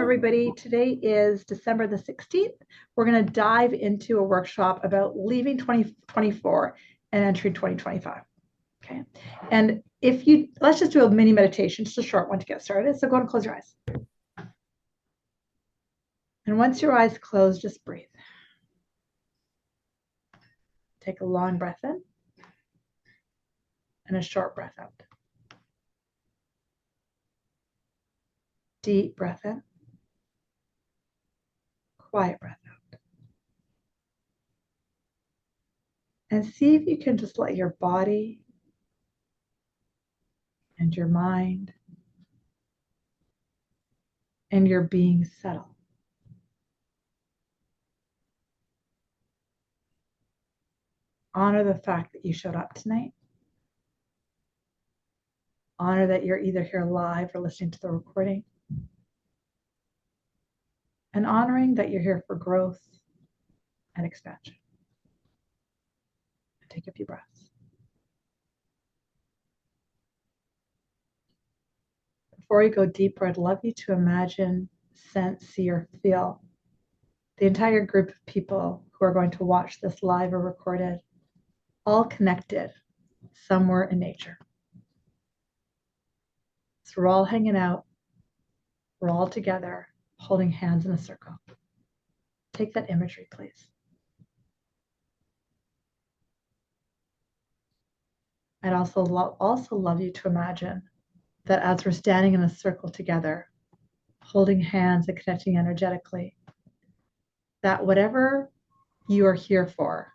everybody. Today is December the 16th. We're going to dive into a workshop about leaving 2024 and entering 2025. Okay. And let's just do a mini meditation, just a short one to get started. So go ahead and close your eyes. And once your eyes close, just breathe. Take a long breath in and a short breath out. Deep breath in. Quiet breath out. And see if you can just let your body and your mind and your being settle. Honor the fact that you showed up tonight. Honor that you're either here live or listening to the recording. And honoring that you're here for growth and expansion. Take a few breaths. Before we go deeper, I'd love you to imagine, sense, see, or feel the entire group of people who are going to watch this live or recorded, all connected somewhere in nature. So we're all hanging out. We're all together, holding hands in a circle. Take that imagery, please. I'd also love you to imagine that as we're standing in a circle together, holding hands and connecting energetically, that whatever you are here for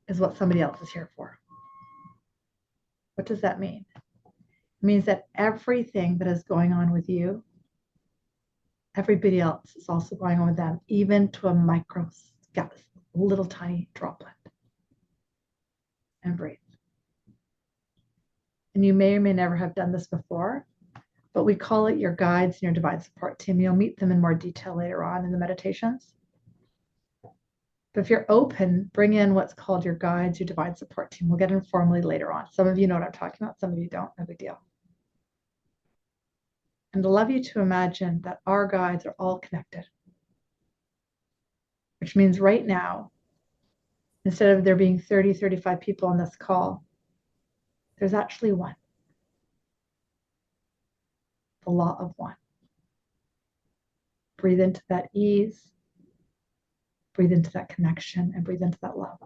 is what somebody else is here for. What does that mean? It means that everything that is going on with you, everybody else is also going on with them, even to a little tiny droplet. And breathe. And you may or may never have done this before, but we call it your guides and your divine support team. You'll meet them in more detail later on in the meditations. But if you're open, bring in what's called your guides, your divine support team. We'll get informally later on. Some of you know what I'm talking about, some of you don't, no big deal. And I'd love you to imagine that our guides are all connected, which means right now, instead of there being 30, 35 people on this call, there's actually one. The law of one. Breathe into that ease, breathe into that connection, and breathe into that love.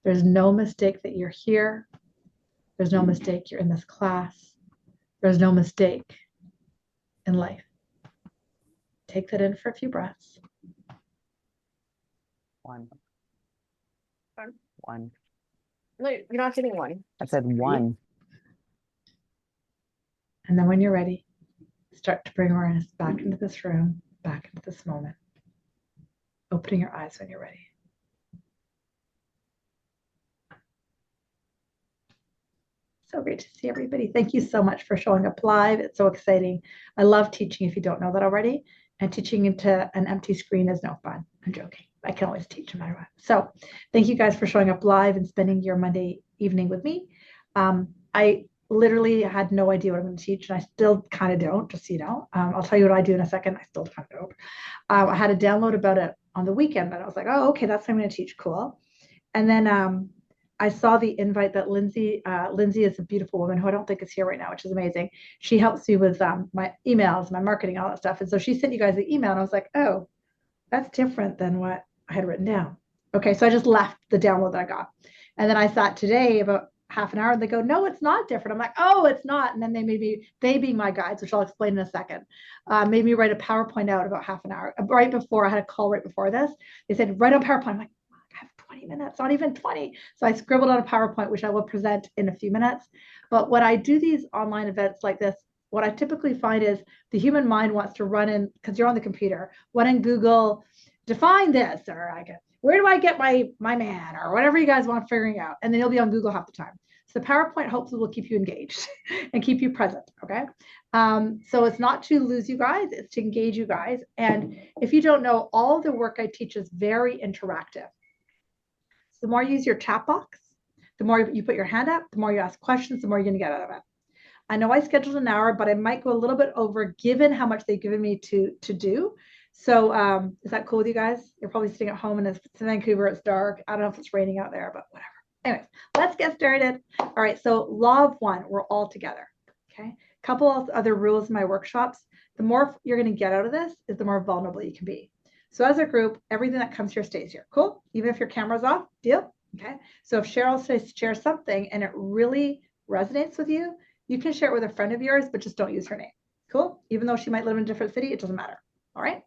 There's no mistake that you're here. There's no mistake you're in this class. There's no mistake in life. Take that in for a few breaths. One. No, you're not getting one. I said one. And then when you're ready, start to bring awareness back into this room, back into this moment. Opening your eyes when you're ready. So great to see everybody. Thank you so much for showing up live. It's so exciting. I love teaching, if you don't know that already. And teaching into an empty screen is no fun. I'm joking. I can always teach no matter what. So thank you guys for showing up live and spending your Monday evening with me. I literally had no idea what I'm going to teach, and I still kind of don't, just so you know. I'll tell you what I do in a second. I still kind of don't. I had a download about it on the weekend, and I was like, oh, okay, that's what I'm going to teach. Cool. And then I saw the invite that Lindsay is a beautiful woman who I don't think is here right now, which is amazing. She helps me with my emails, my marketing, all that stuff. And so she sent you guys the email, and I was like, oh, that's different than what I had written down. Okay, so I just left the download that I got. And then I sat today about half an hour, and they go, no, it's not different. I'm like, oh, it's not. And then they being my guides, which I'll explain in a second, made me write a PowerPoint out about half an hour. Right before, I had a call right before this. They said, write on PowerPoint. I'm like, I have 20 minutes, not even 20. So I scribbled on a PowerPoint, which I will present in a few minutes. But when I do these online events like this, what I typically find is the human mind wants to run in, because you're on the computer, run in Google, define this, or where do I get my man, or whatever you guys want figuring out. And then you'll be on Google half the time. So the PowerPoint hopefully will keep you engaged and keep you present, okay? So it's not to lose you guys, it's to engage you guys. And if you don't know, all the work I teach is very interactive. So the more you use your chat box, the more you put your hand up, the more you ask questions, the more you're gonna get out of it. I know I scheduled an hour, but I might go a little bit over given how much they've given me to do. So is that cool with you guys? You're probably sitting at home and it's in Vancouver, it's dark. I don't know if it's raining out there, but whatever. Anyways, let's get started. All right, so law of one, we're all together. Okay, couple of other rules in my workshops. The more you're going to get out of this is the more vulnerable you can be. So as a group, everything that comes here stays here. Cool? Even if your camera's off, deal? Okay. So if Cheryl says share something and it really resonates with you, you can share it with a friend of yours, but just don't use her name. Cool? Even though she might live in a different city, it doesn't matter. All right.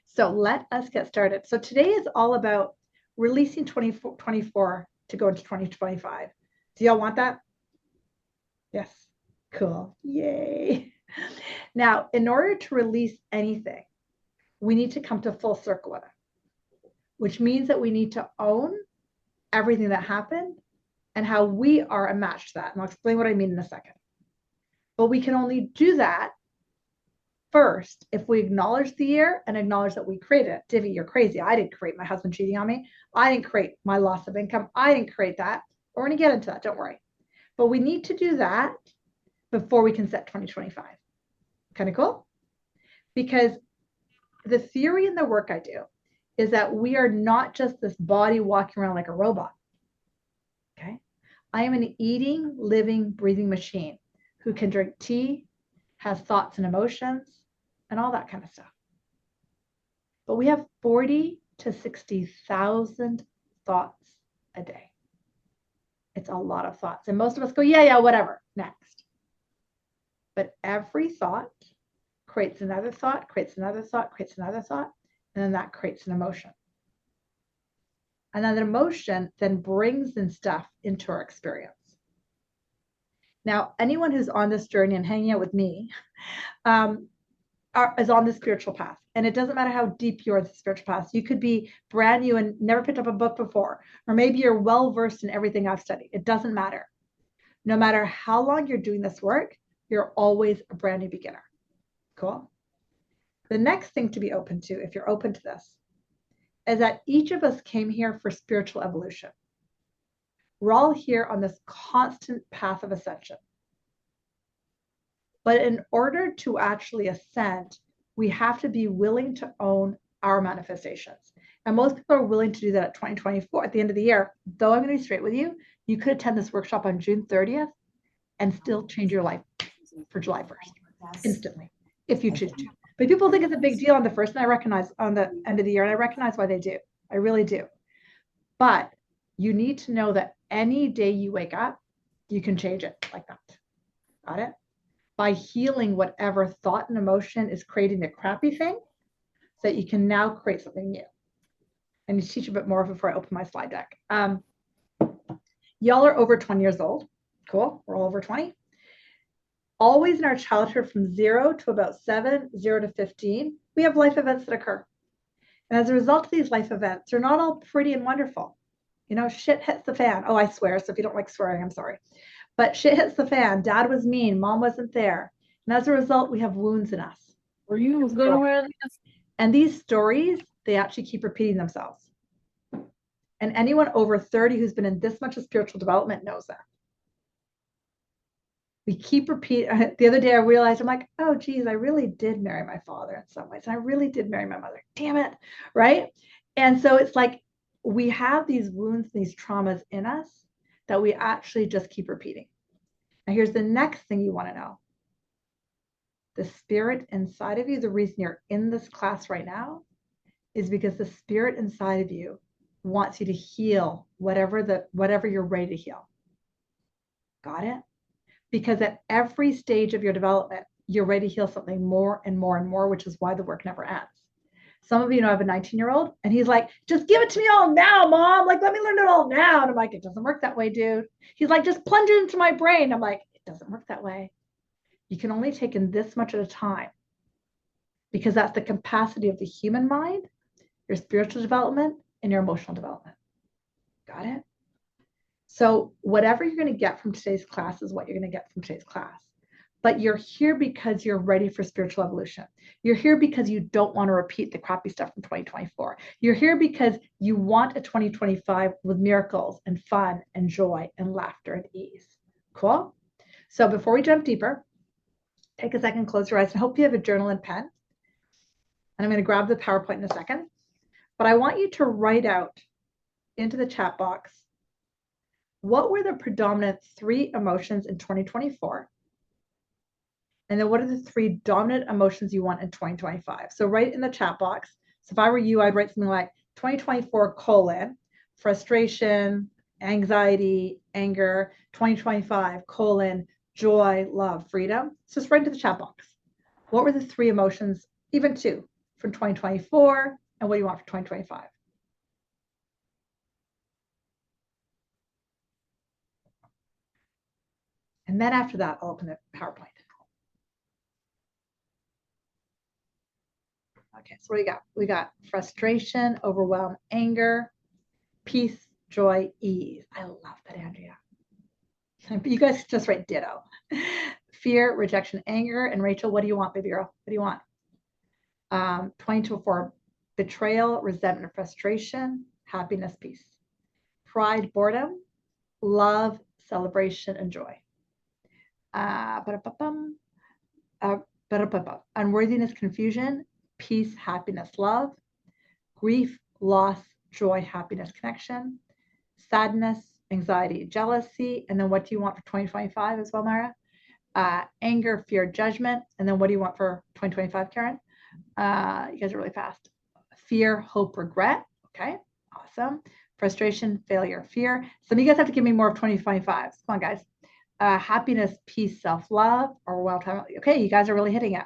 So let us get started. So today is all about releasing 2024 to go into 2025. Do y'all want that? Yes. Cool. Yay. Now, in order to release anything, we need to come to full circle with it, which means that we need to own everything that happened and how we are a match to that. And I'll explain what I mean in a second. But we can only do that first if we acknowledge the year and acknowledge that we created it. Divvy, you're crazy. I didn't create my husband cheating on me. I didn't create my loss of income. I didn't create that. We're going to get into that. Don't worry. But we need to do that before we can set 2025. Kind of cool? Because the theory in the work I do is that we are not just this body walking around like a robot. Okay. I am an eating, living, breathing machine who can drink tea, has thoughts and emotions, and all that kind of stuff. But we have 40 to 60,000 thoughts a day. It's a lot of thoughts. And most of us go, yeah, whatever, next. But every thought creates another thought, creates another thought, creates another thought, and then that creates an emotion. And then the emotion then brings in stuff into our experience. Now, anyone who's on this journey and hanging out with me is on the spiritual path. And it doesn't matter how deep you're in the spiritual path. You could be brand new and never picked up a book before, or maybe you're well-versed in everything I've studied. It doesn't matter. No matter how long you're doing this work, you're always a brand new beginner. Cool? The next thing to be open to, if you're open to this, is that each of us came here for spiritual evolution. We're all here on this constant path of ascension. But in order to actually ascend, we have to be willing to own our manifestations. And most people are willing to do that at 2024, at the end of the year. Though I'm going to be straight with you, you could attend this workshop on June 30th and still change your life for July 1st, instantly, if you choose to. But people think it's a big deal on the first, and I recognize on the end of the year, and I recognize why they do. I really do. But you need to know that any day you wake up, you can change it like that. Got it? By healing whatever thought and emotion is creating the crappy thing, so that you can now create something new. I need to teach a bit more before I open my slide deck. Y'all are over 20 years old. Cool. We're all over 20. Always in our childhood from 0 to about 7, 0 to 15, we have life events that occur. And as a result of these life events, they're not all pretty and wonderful. You know, shit hits the fan. Oh, I swear. So if you don't like swearing, I'm sorry. But shit hits the fan. Dad was mean. Mom wasn't there. And as a result, we have wounds in us. Were you going to wear this? And these stories, they actually keep repeating themselves. And anyone over 30 who's been in this much of spiritual development knows that. We keep repeating. The other day I realized, I'm like, oh, geez, I really did marry my father in some ways. And I really did marry my mother. Damn it. Right? And so it's like we have these wounds, these traumas in us that we actually just keep repeating. Now, here's the next thing you want to know. The spirit inside of you, the reason you're in this class right now is because the spirit inside of you wants you to heal whatever you're ready to heal. Got it? Because at every stage of your development, you're ready to heal something more and more and more, which is why the work never ends. Some of you know I have a 19-year-old, and he's like, just give it to me all now, Mom. Like, let me learn it all now. And I'm like, it doesn't work that way, dude. He's like, just plunge it into my brain. I'm like, it doesn't work that way. You can only take in this much at a time, because that's the capacity of the human mind, your spiritual development, and your emotional development. Got it? So whatever you're going to get from today's class is what you're going to get from today's class. But you're here because you're ready for spiritual evolution. You're here because you don't want to repeat the crappy stuff from 2024. You're here because you want a 2025 with miracles and fun and joy and laughter and ease. Cool? So before we jump deeper, take a second, close your eyes, and hope you have a journal and pen. And I'm going to grab the PowerPoint in a second. But I want you to write out into the chat box, what were the predominant 3 emotions in 2024? And then what are the 3 dominant emotions you want in 2025? So write in the chat box. So if I were you, I'd write something like 2024 : frustration, anxiety, anger, 2025 : joy, love, freedom. So just write into the chat box. What were the 3 emotions, even 2, from 2024, and what do you want for 2025? And then after that, I'll open the PowerPoint. Okay, so what do we got? We got frustration, overwhelm, anger, peace, joy, ease. I love that, Andrea. You guys just write ditto. Fear, rejection, anger. And Rachel, what do you want, baby girl? What do you want? 2024, betrayal, resentment, frustration, happiness, peace. Pride, boredom, love, celebration, and joy. Unworthiness, confusion, peace, happiness, love. Grief, loss, joy, happiness, connection. Sadness, anxiety, jealousy. And then what do you want for 2025 as well, Mara? Anger, fear, judgment. And then what do you want for 2025, Karen? You guys are really fast. Fear, hope, regret. Okay, awesome. Frustration, failure, fear. Some of you guys have to give me more of 2025. Come on, guys. Happiness, peace, self-love, or well time. Okay, you guys are really hitting it.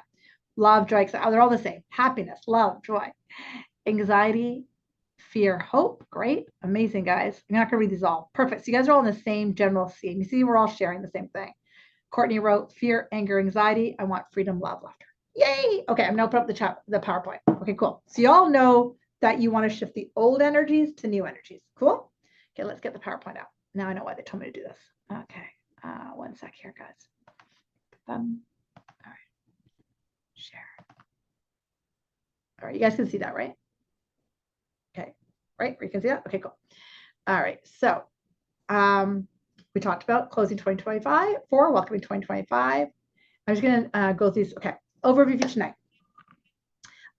Love, joy, they're all the same. Happiness, love, joy. Anxiety, fear, hope. Great, amazing, guys. I'm not gonna read these all. Perfect. So you guys are all in the same general theme. You see, we're all sharing the same thing. Courtney wrote fear, anger, anxiety. I want freedom, love, laughter. Yay! Okay, I'm gonna open up the PowerPoint. Okay, cool. So you all know that you want to shift the old energies to new energies. Cool? Okay, let's get the PowerPoint out. Now I know why they told me to do this. Okay, 1 sec here, guys. All right, share. All right, you guys can see that, right? Okay, right? You can see that? Okay, cool. All right, so we talked about closing 2025 for welcoming 2025. I'm just gonna go through these. Okay, overview for tonight.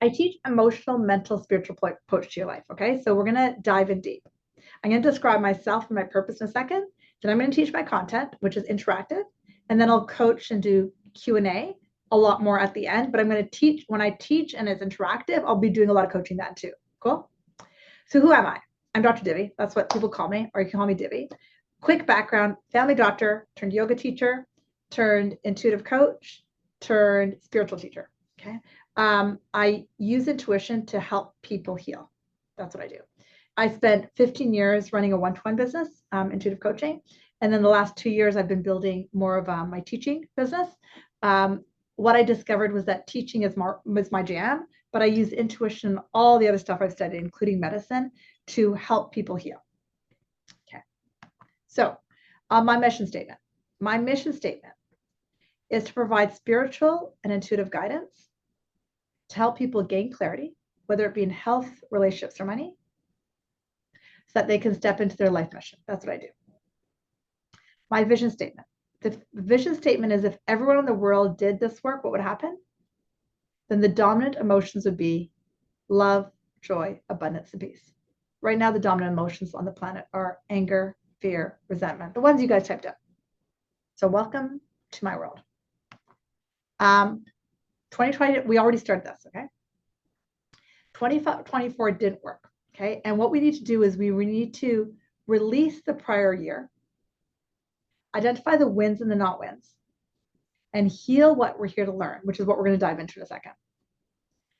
I teach emotional, mental, spiritual approach to your life. Okay, so we're gonna dive in deep. I'm gonna describe myself and my purpose in a second. Then I'm gonna teach my content, which is interactive, and then I'll coach and do Q&A a lot more at the end. But I'm gonna teach, when I teach and it's interactive, I'll be doing a lot of coaching that too. Cool? So who am I? I'm Dr. Divi. That's what people call me, or you can call me Divi. Quick background: family doctor, turned yoga teacher, turned intuitive coach, turned spiritual teacher. Okay. I use intuition to help people heal. That's what I do. I spent 15 years running a one-to-one business, intuitive coaching. And then the last 2 years, I've been building more of my teaching business. What I discovered was that teaching was my jam, but I use intuition, all the other stuff I've studied, including medicine, to help people heal. Okay. So my mission statement. My mission statement is to provide spiritual and intuitive guidance to help people gain clarity, whether it be in health, relationships, or money, so that they can step into their life mission. That's what I do. My vision statement. The vision statement is, if everyone in the world did this work, what would happen? Then the dominant emotions would be love, joy, abundance, and peace. Right now, the dominant emotions on the planet are anger, fear, resentment, the ones you guys typed up. So welcome to my world. 2020, we already started this, okay? 2024 didn't work, okay? And what we need to do is we need to release the prior year, identify the wins and the not wins, and heal what we're here to learn, which is what we're going to dive into in a second.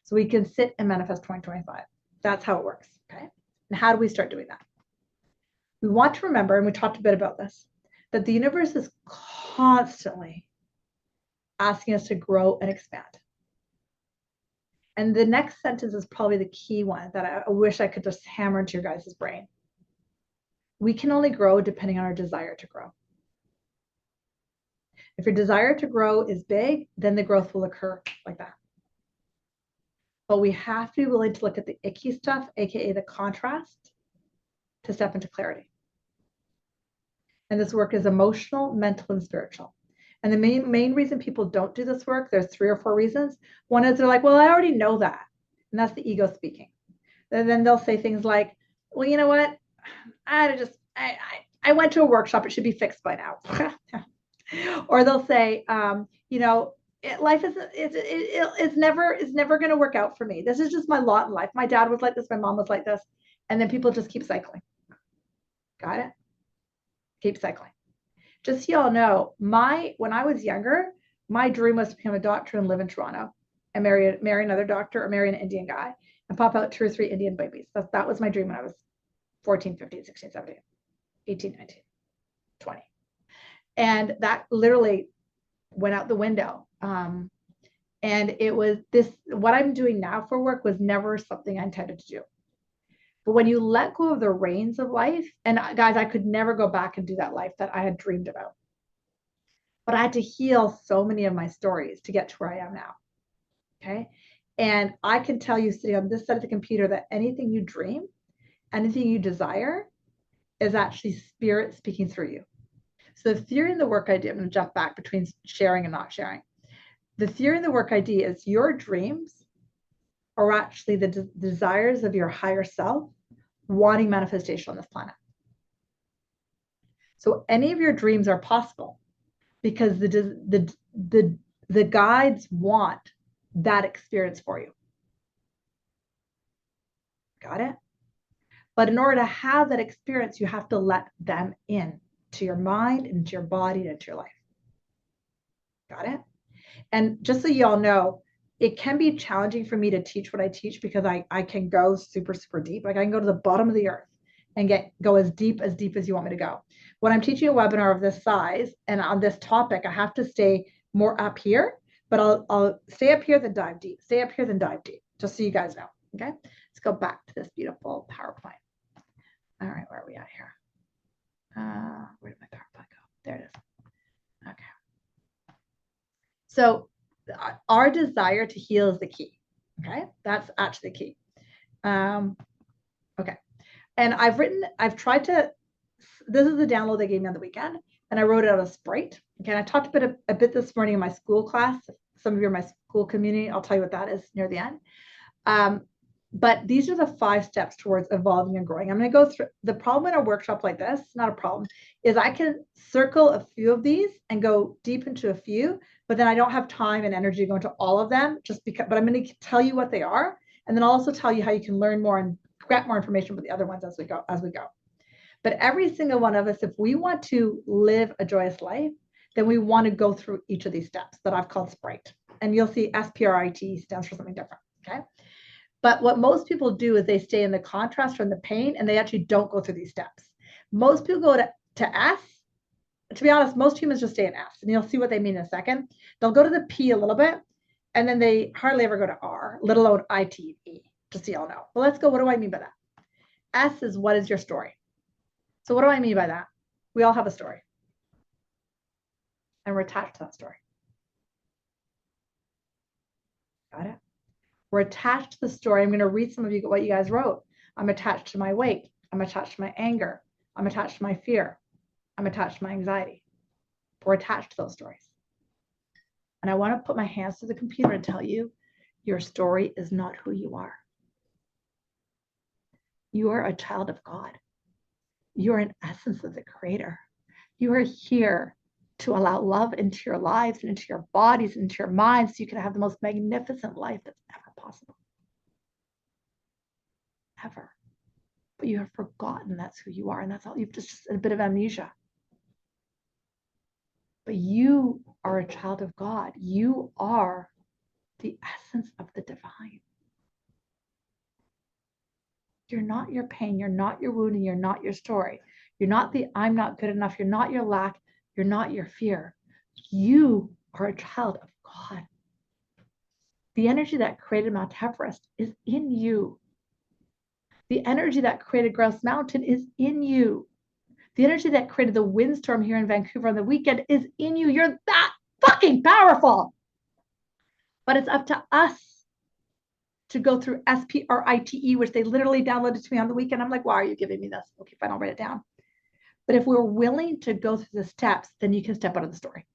So we can sit and manifest 2025. That's how it works, okay? And how do we start doing that? We want to remember, and we talked a bit about this, that the universe is constantly asking us to grow and expand. And the next sentence is probably the key one that I wish I could just hammer into your guys' brain. We can only grow depending on our desire to grow. If your desire to grow is big, then the growth will occur like that. But we have to be willing to look at the icky stuff, AKA the contrast, to step into clarity. And this work is emotional, mental, and spiritual. And the main reason people don't do this work, there's 3 or 4 reasons. One is they're like, well, I already know that. And that's the ego speaking. And then they'll say things like, well, you know what? I went to a workshop. It should be fixed by now. Or they'll say, life is never going to work out for me. This is just my lot in life. My dad was like this. My mom was like this. And then people just keep cycling. Got it? Keep cycling. Just so y'all know, when I was younger, my dream was to become a doctor and live in Toronto and marry another doctor or marry an Indian guy and pop out 2 or 3 Indian babies. That was my dream when I was 14, 15, 16, 17, 18, 19, 20. And that literally went out the window. And it was what I'm doing now for work was never something I intended to do. But when you let go of the reins of life, and guys, I could never go back and do that life that I had dreamed about. But I had to heal so many of my stories to get to where I am now. Okay. And I can tell you sitting on this side of the computer that anything you dream, anything you desire is actually spirit speaking through you. So the theory in the work I do, I'm going to jump back between sharing and not sharing. The theory in the work I do is your dreams are actually the desires of your higher self wanting manifestation on this planet. So any of your dreams are possible because the guides want that experience for you. Got it? But in order to have that experience, you have to let them in to your mind, into your body, and into your life. Got it? And just so you all know, it can be challenging for me to teach what I teach because I can go super, super deep. Like I can go to the bottom of the earth and go as deep as you want me to go. When I'm teaching a webinar of this size and on this topic, I have to stay more up here, but I'll stay up here, then dive deep, stay up here, then dive deep, just so you guys know. Okay. Let's go back to this beautiful PowerPoint. All right. Where are we at here? Where did my PowerPoint go? There it is. Okay. So our desire to heal is the key. Okay. That's actually the key. Okay. And this is the download they gave me on the weekend, and I wrote it out of Sprite. Okay. And I talked a bit this morning in my school class. Some of you are my school community. I'll tell you what that is near the end. But these are the 5 steps towards evolving and growing. I'm going to go through. The problem in a workshop like this, not a problem, is I can circle a few of these and go deep into a few, but then I don't have time and energy to go into all of them but I'm going to tell you what they are. And then I'll also tell you how you can learn more and get more information about the other ones as we go. But every single one of us, if we want to live a joyous life, then we want to go through each of these steps that I've called Sprite. And you'll see SPRIT stands for something different. Okay. But what most people do is they stay in the contrast from the pain, and they actually don't go through these steps. Most people go to S. To be honest, most humans just stay in S, and you'll see what they mean in a second. They'll go to the P a little bit, and then they hardly ever go to R, let alone I, T, E, just so y'all know. Well, let's go. What do I mean by that? S is what is your story? So what do I mean by that? We all have a story, and we're attached to that story. Got it? We're attached to the story. I'm going to read some of you what you guys wrote. I'm attached to my weight. I'm attached to my anger. I'm attached to my fear. I'm attached to my anxiety. We're attached to those stories. And I want to put my hands to the computer and tell you, your story is not who you are. You are a child of God. You are an essence of the Creator. You are here to allow love into your lives and into your bodies and into your minds so you can have the most magnificent life that's ever possible. Ever. But you have forgotten that's who you are, and that's all. You've just a bit of amnesia. But you are a child of God. You are the essence of the divine. You're not your pain. You're not your wounding. You're not your story. You're not the I'm not good enough. You're not your lack. You're not your fear. You are a child of God. The energy that created Mount Everest is in you. The energy that created Grouse Mountain is in you. The energy that created the windstorm here in Vancouver on the weekend is in you. You're that fucking powerful. But it's up to us to go through SPRITE, which they literally downloaded to me on the weekend. I'm like, why are you giving me this? Okay, fine, I'll write it down. But if we're willing to go through the steps, then you can step out of the story.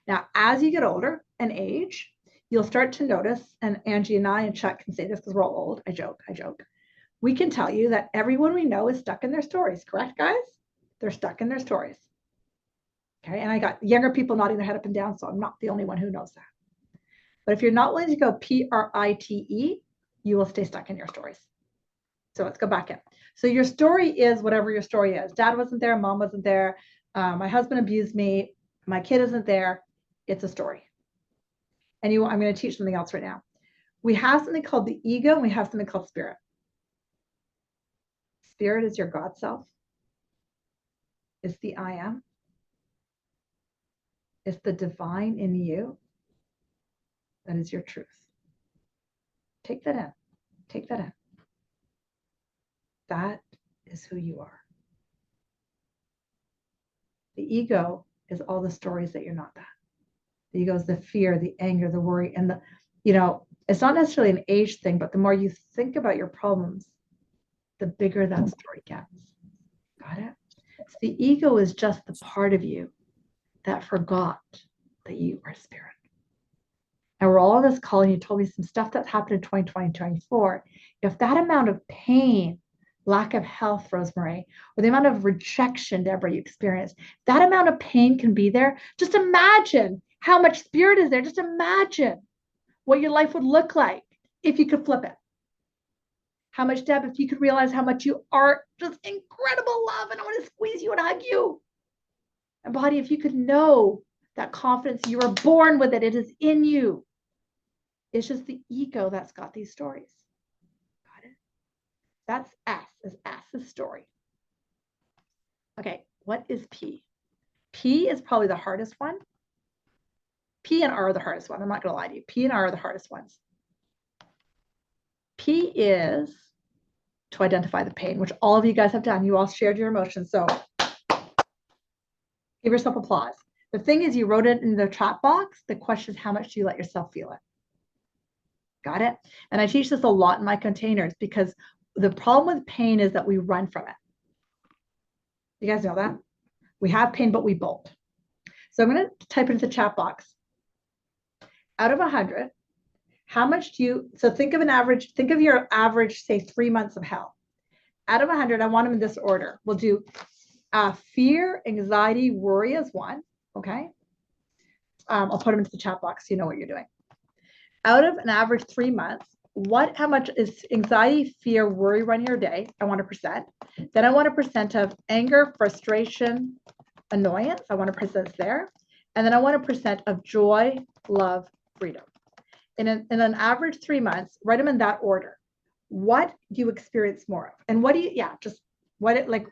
Now, as you get older and age, you'll start to notice, and Angie and I and Chuck can say this because we're all old. I joke. We can tell you that everyone we know is stuck in their stories, correct, guys? They're stuck in their stories. Okay, and I got younger people nodding their head up and down, so I'm not the only one who knows that. But if you're not willing to go PRITE, you will stay stuck in your stories. So let's go back in. So your story is whatever your story is. Dad wasn't there, mom wasn't there, my husband abused me, my kid isn't there. It's a story. And I'm going to teach something else right now. We have something called the ego, and we have something called spirit. Spirit is your God self. It's the I am. It's the divine in you. That is your truth. Take that in. Take that in. That is who you are. The ego is all the stories that you're not that. The ego is the fear, the anger, the worry, and it's not necessarily an age thing, but the more you think about your problems, the bigger that story gets. Got it? So the ego is just the part of you that forgot that you are spirit. And we're all on this call, and you told me some stuff that's happened in 2020, 2024. If that amount of pain, lack of health, Rosemary, or the amount of rejection, Deborah, you experienced, that amount of pain can be there. Just imagine how much spirit is there. Just imagine what your life would look like if you could flip it. How much, Deb, if you could realize how much you are just incredible love, and I want to squeeze you and hug you. And body, if you could know that confidence, you were born with it. It is in you. It's just the ego that's got these stories. Got it? That's S. Is S's story. Okay, what is P? P is probably the hardest one. P and R are the hardest one. I'm not going to lie to you. P and R are the hardest ones. P is to identify the pain, which all of you guys have done. You all shared your emotions. So give yourself applause. The thing is, you wrote it in the chat box. The question is, how much do you let yourself feel it? Got it? And I teach this a lot in my containers because the problem with pain is that we run from it. You guys know that? We have pain, but we bolt. So I'm going to type into the chat box. Out of 100, how much do you, so think of your average, say 3 months of hell. Out of 100, I want them in this order. We'll do fear, anxiety, worry as 1, okay? I'll put them into the chat box so you know what you're doing. Out of an average 3 months, how much is anxiety, fear, worry running your day? I want a percent. Then I want a percent of anger, frustration, annoyance. I want a percent there. And then I want a percent of joy, love, freedom. In an average 3 months, write them in that order. What do you experience more of? And what do you,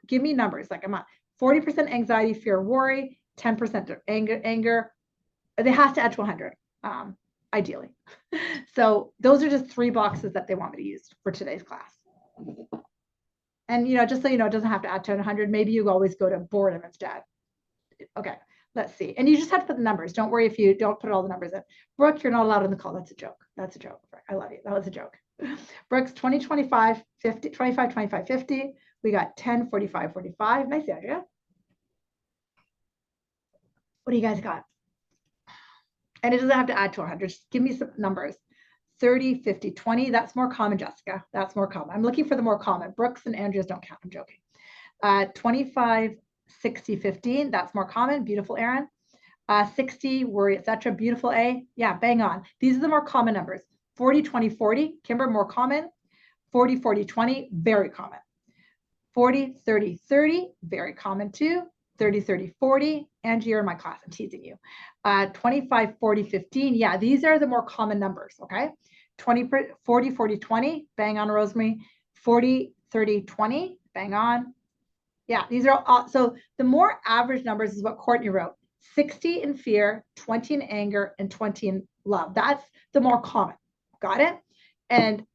give me numbers. Like I'm at 40% anxiety, fear, worry, 10% anger. They have to add to 100, ideally. So those are just 3 boxes that they want me to use for today's class. And, just so you know, it doesn't have to add to 100. Maybe you always go to boredom instead. Okay, let's see. And you just have to put the numbers. Don't worry if you don't put all the numbers in. Brooke, you're not allowed on the call. That's a joke. That's a joke. I love you. That was a joke. Brooks, 20, 25, 50, 25, 25, 50. We got 10, 45, 45. Nice, Andrea. What do you guys got? And it doesn't have to add to 100. Just give me some numbers. 30, 50, 20. That's more common, Jessica. That's more common. I'm looking for the more common. Brooks and Andrea's don't count. I'm joking. 25, 60, 15. That's more common. Beautiful, Aaron. 60, worry, etc. Beautiful, A. Yeah, bang on. These are the more common numbers. 40, 20, 40. Kimber, more common. 40, 40, 20. Very common. 40, 30, 30. Very common too. 30, 30, 40. Angie, you're in my class. I'm teasing you. 25, 40, 15. Yeah, these are the more common numbers, okay? 40, 40, 20. Bang on, Rosemary. 40, 30, 20. Bang on. Yeah, these are all. So the more average numbers is what Courtney wrote. 60 in fear, 20 in anger, and 20 in love. That's the more common. Got it? And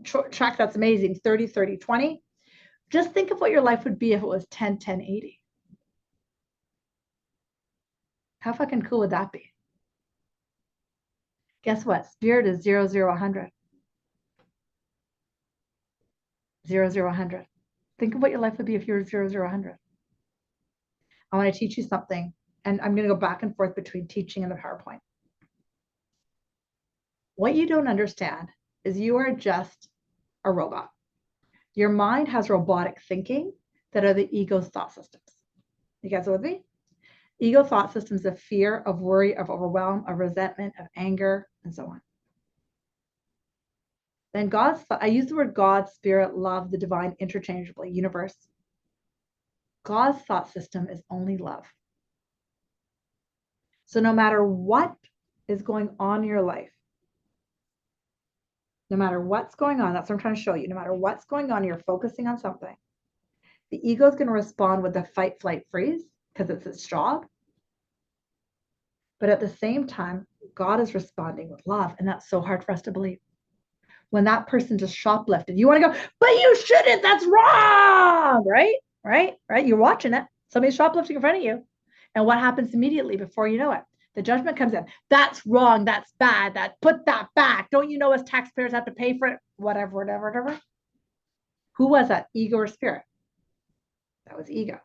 track, that's amazing. 30, 30, 20. Just think of what your life would be if it was 10, 10, 80. How fucking cool would that be? Guess what? Spirit is 0, 0, 100. 0, 0, 100. Think of what your life would be if you were 0, 0, 100. I want to teach you something. and I'm going to go back and forth between teaching and the PowerPoint. What you don't understand is you are just a robot. Your mind has robotic thinking that are the ego's thought systems. You guys with me? Ego thought systems of fear, of worry, of overwhelm, of resentment, of anger, and so on. Then I use the word God, spirit, love, the divine interchangeably, universe. God's thought system is only love. So no matter what is going on in your life, no matter what's going on, that's what I'm trying to show you. No matter what's going on, you're focusing on something. The ego is going to respond with the fight, flight, freeze because it's its job. But at the same time, God is responding with love. And that's so hard for us to believe. When that person just shoplifted, you want to go, but you shouldn't. That's wrong. Right? You're watching it. Somebody's shoplifting in front of you. And what happens immediately before you know it? The judgment comes in. That's wrong. That's bad. Put that back. Don't you know us taxpayers have to pay for it? Whatever. Who was that? Ego or spirit? That was ego.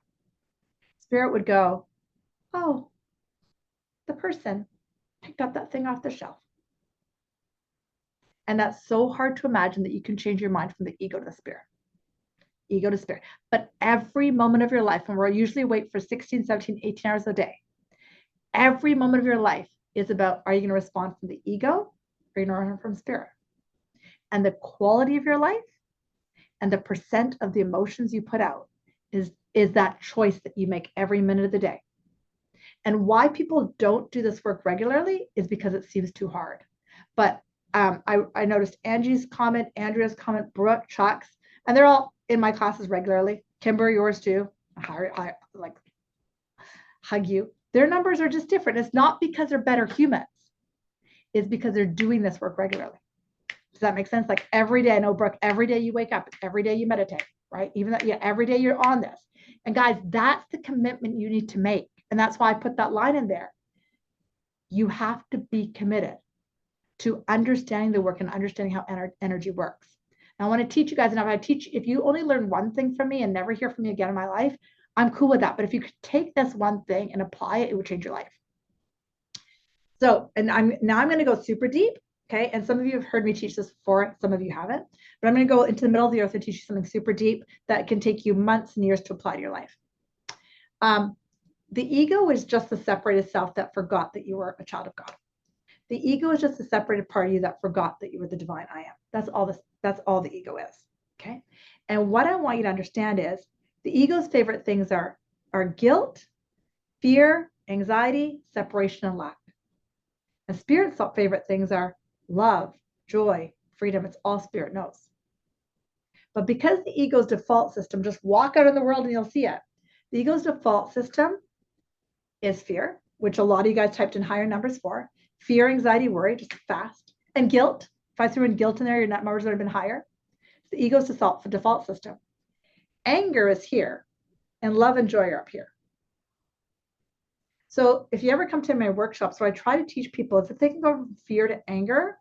Spirit would go, oh, the person picked up that thing off the shelf. And that's so hard to imagine that you can change your mind from the ego to the spirit. Ego to spirit. But every moment of your life, and we're usually awake for 16, 17, 18 hours a day, every moment of your life is about, are you going to respond from the ego or are you going to respond from spirit? And the quality of your life and the percent of the emotions you put out is that choice that you make every minute of the day. And why people don't do this work regularly is because it seems too hard. But I noticed Angie's comment, Andrea's comment, Brooke, Chuck's, and they're all in my classes regularly. Kimber, yours too. I like hug you. Their numbers are just different. It's not because they're better humans. It's because they're doing this work regularly. Does that make sense? Like every day, I know, Brooke, every day you wake up, every day you meditate, right? Even that, yeah, every day you're on this. And guys, that's the commitment you need to make. And that's why I put that line in there. You have to be committed to understanding the work and understanding how energy works. And I want to teach you guys, and if you only learn one thing from me and never hear from me again in my life, I'm cool with that. But if you could take this one thing and apply it, it would change your life. So, and I'm going to go super deep. Okay. And some of you have heard me teach this before. Some of you haven't, but I'm going to go into the middle of the earth and teach you something super deep that can take you months and years to apply to your life. The ego is just the separated self that forgot that you were a child of God. The ego is just a separated part of you that forgot that you were the divine I am. That's all the ego is. Okay. And what I want you to understand is the ego's favorite things are guilt, fear, anxiety, separation, and lack. And spirit's favorite things are love, joy, freedom. It's all spirit knows. But because the ego's default system, just walk out in the world and you'll see it. The ego's default system is fear, which a lot of you guys typed in higher numbers for. Fear, anxiety, worry, just fast. And guilt. If I threw in guilt in there, your net numbers would have been higher. It's the ego's default system. Anger is here, and love and joy are up here. So if you ever come to my workshops, what I try to teach people is if they can go from fear to anger,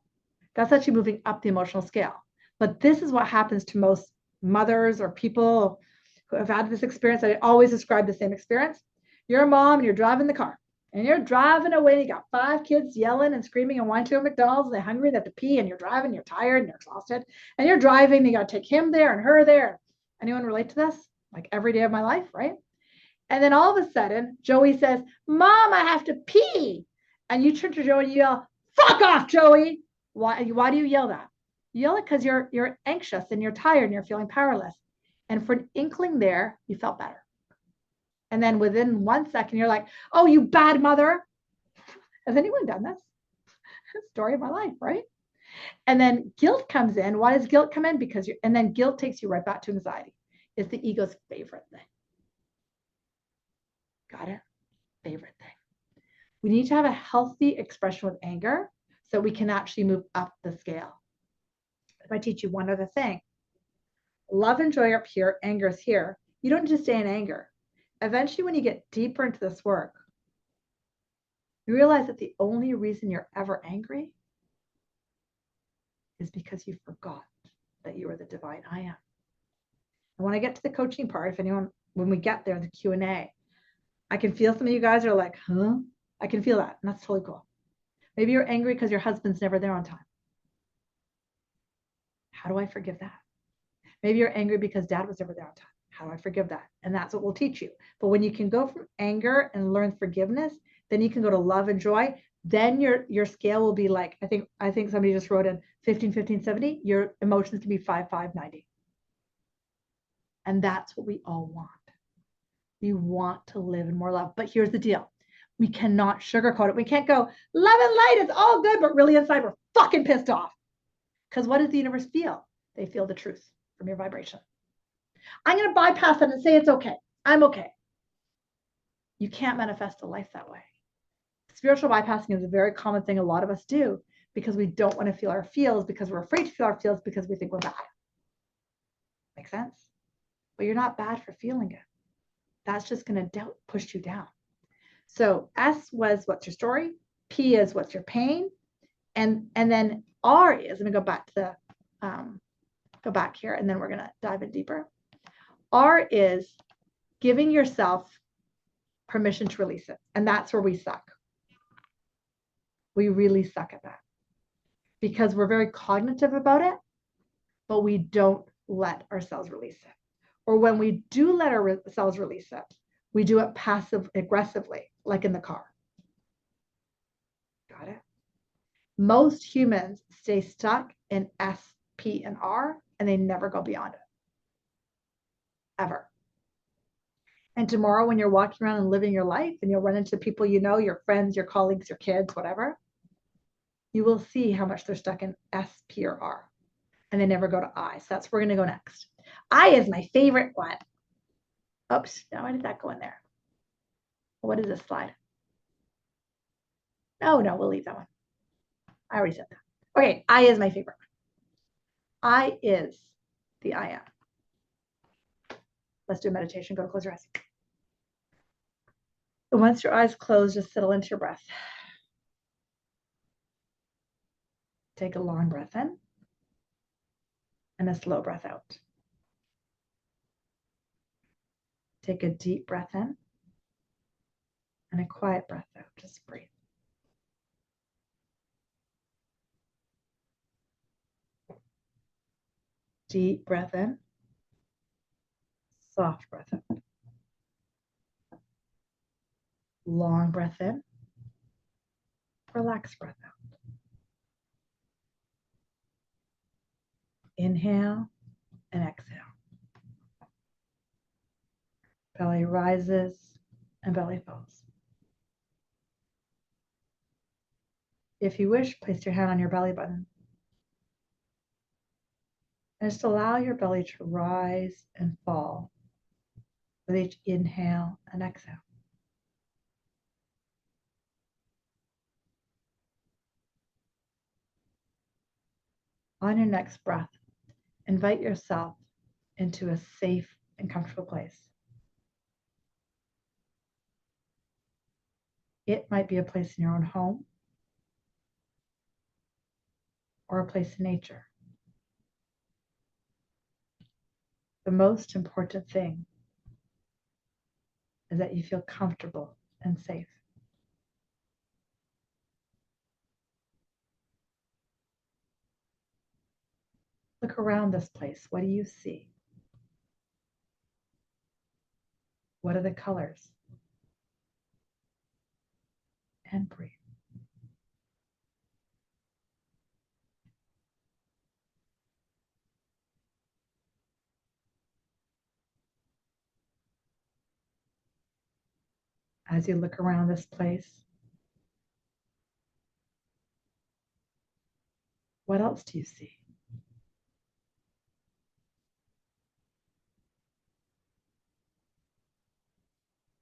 that's actually moving up the emotional scale. But this is what happens to most mothers or people who have had this experience. I always describe the same experience. You're a mom and you're driving the car. And you're driving away, and you got 5 kids yelling and screaming and wanting to go to McDonald's, and they're hungry, they have to pee, and you're driving, you're tired, and you're exhausted. And you're driving, and you got to take him there and her there. Anyone relate to this? Like every day of my life, right? And then all of a sudden, Joey says, Mom, I have to pee. And you turn to Joey and you yell, fuck off, Joey. Why do you yell that? You yell it because you're anxious and you're tired and you're feeling powerless. And for an inkling there, you felt better. And then within 1 second, you're like, oh, you bad mother. Has anyone done this? Story of my life, right? And then guilt comes in. Why does guilt come in? And then guilt takes you right back to anxiety. It's the ego's favorite thing. Got it? Favorite thing. We need to have a healthy expression with anger so we can actually move up the scale. If I teach you one other thing, love and joy are up here, anger is here. You don't just stay in anger. Eventually, when you get deeper into this work, you realize that the only reason you're ever angry is because you forgot that you are the divine I am. And when I get to the coaching part, when we get there, the Q&A, I can feel some of you guys are like, huh? I can feel that. And that's totally cool. Maybe you're angry because your husband's never there on time. How do I forgive that? Maybe you're angry because dad was never there on time. How do I forgive that? And that's what we'll teach you. But when you can go from anger and learn forgiveness, then you can go to love and joy. Then your scale will be like, I think somebody just wrote in 15, 15, 70. Your emotions can be 5, 5, 90. And that's what we all want. We want to live in more love. But here's the deal. We cannot sugarcoat it. We can't go, love and light, it's all good, but really inside we're fucking pissed off. Because what does the universe feel? They feel the truth from your vibration. I'm going to bypass that and say it's okay. I'm okay. You can't manifest a life that way. Spiritual bypassing is a very common thing a lot of us do because we don't want to feel our feels, because we're afraid to feel our feels because we think we're bad. Make sense? But you're not bad for feeling it. That's just going to push you down. So S was what's your story, P is what's your pain, and then R is, let me go back to the go back here, and then we're going to dive in deeper. R is giving yourself permission to release it. And that's where we suck. We really suck at that because we're very cognitive about it, but we don't let ourselves release it. Or when we do let ourselves release it, we do it passive aggressively, like in the car. Got it? Most humans stay stuck in S, P, and R, and they never go beyond it. Ever. And tomorrow, when you're walking around and living your life and you'll run into people you know, your friends, your colleagues, your kids, whatever, you will see how much they're stuck in S, P, or R. And they never go to I. So that's where we're going to go next. I is my favorite one. Oops, now why did that go in there? What is this slide? No, we'll leave that one. I already said that. Okay, I is my favorite one. I is the I am. Let's do a meditation. Go to close your eyes. And once your eyes close, just settle into your breath. Take a long breath in and a slow breath out. Take a deep breath in and a quiet breath out. Just breathe. Deep breath in, soft breath out. Long breath in, relaxed breath out. Inhale and exhale. Belly rises and belly falls. If you wish, place your hand on your belly button. And just allow your belly to rise and fall with each inhale and exhale. On your next breath, invite yourself into a safe and comfortable place. It might be a place in your own home or a place in nature. The most important thing is that you feel comfortable and safe. Look around this place. What do you see? What are the colors? And breathe. As you look around this place, what else do you see?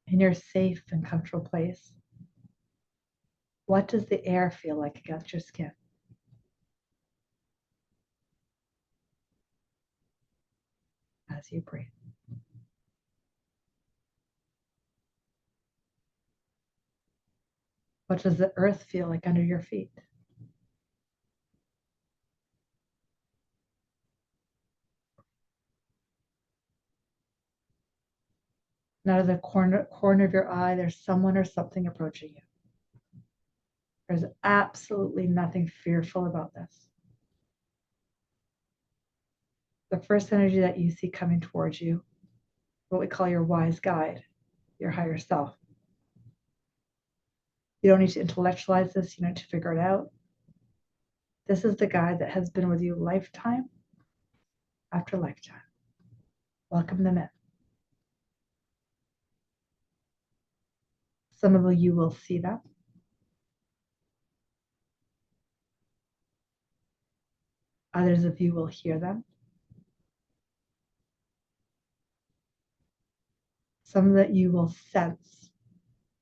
In your safe and comfortable place, what does the air feel like against your skin? As you breathe. What does the earth feel like under your feet? And out of the corner of your eye, there's someone or something approaching you. There's absolutely nothing fearful about this. The first energy that you see coming towards you, what we call your wise guide, your higher self. You don't need to intellectualize this. You don't need to figure it out. This is the guide that has been with you lifetime after lifetime. Welcome them in. Some of you will see them. Others of you will hear them. Some that you will sense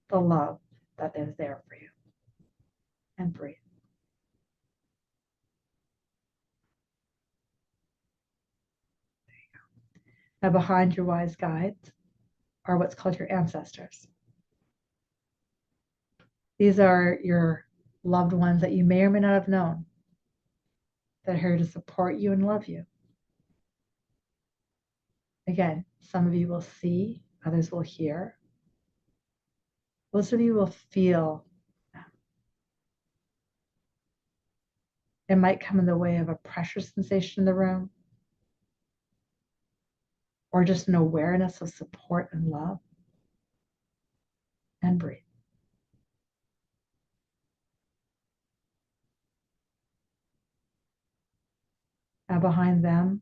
the love that is there for you. And breathe. There you go. Now behind your wise guides are what's called your ancestors. These are your loved ones that you may or may not have known that are here to support you and love you. Again, some of you will see, others will hear. Most of you will feel. It might come in the way of a pressure sensation in the room, or just an awareness of support and love. And breathe. Now behind them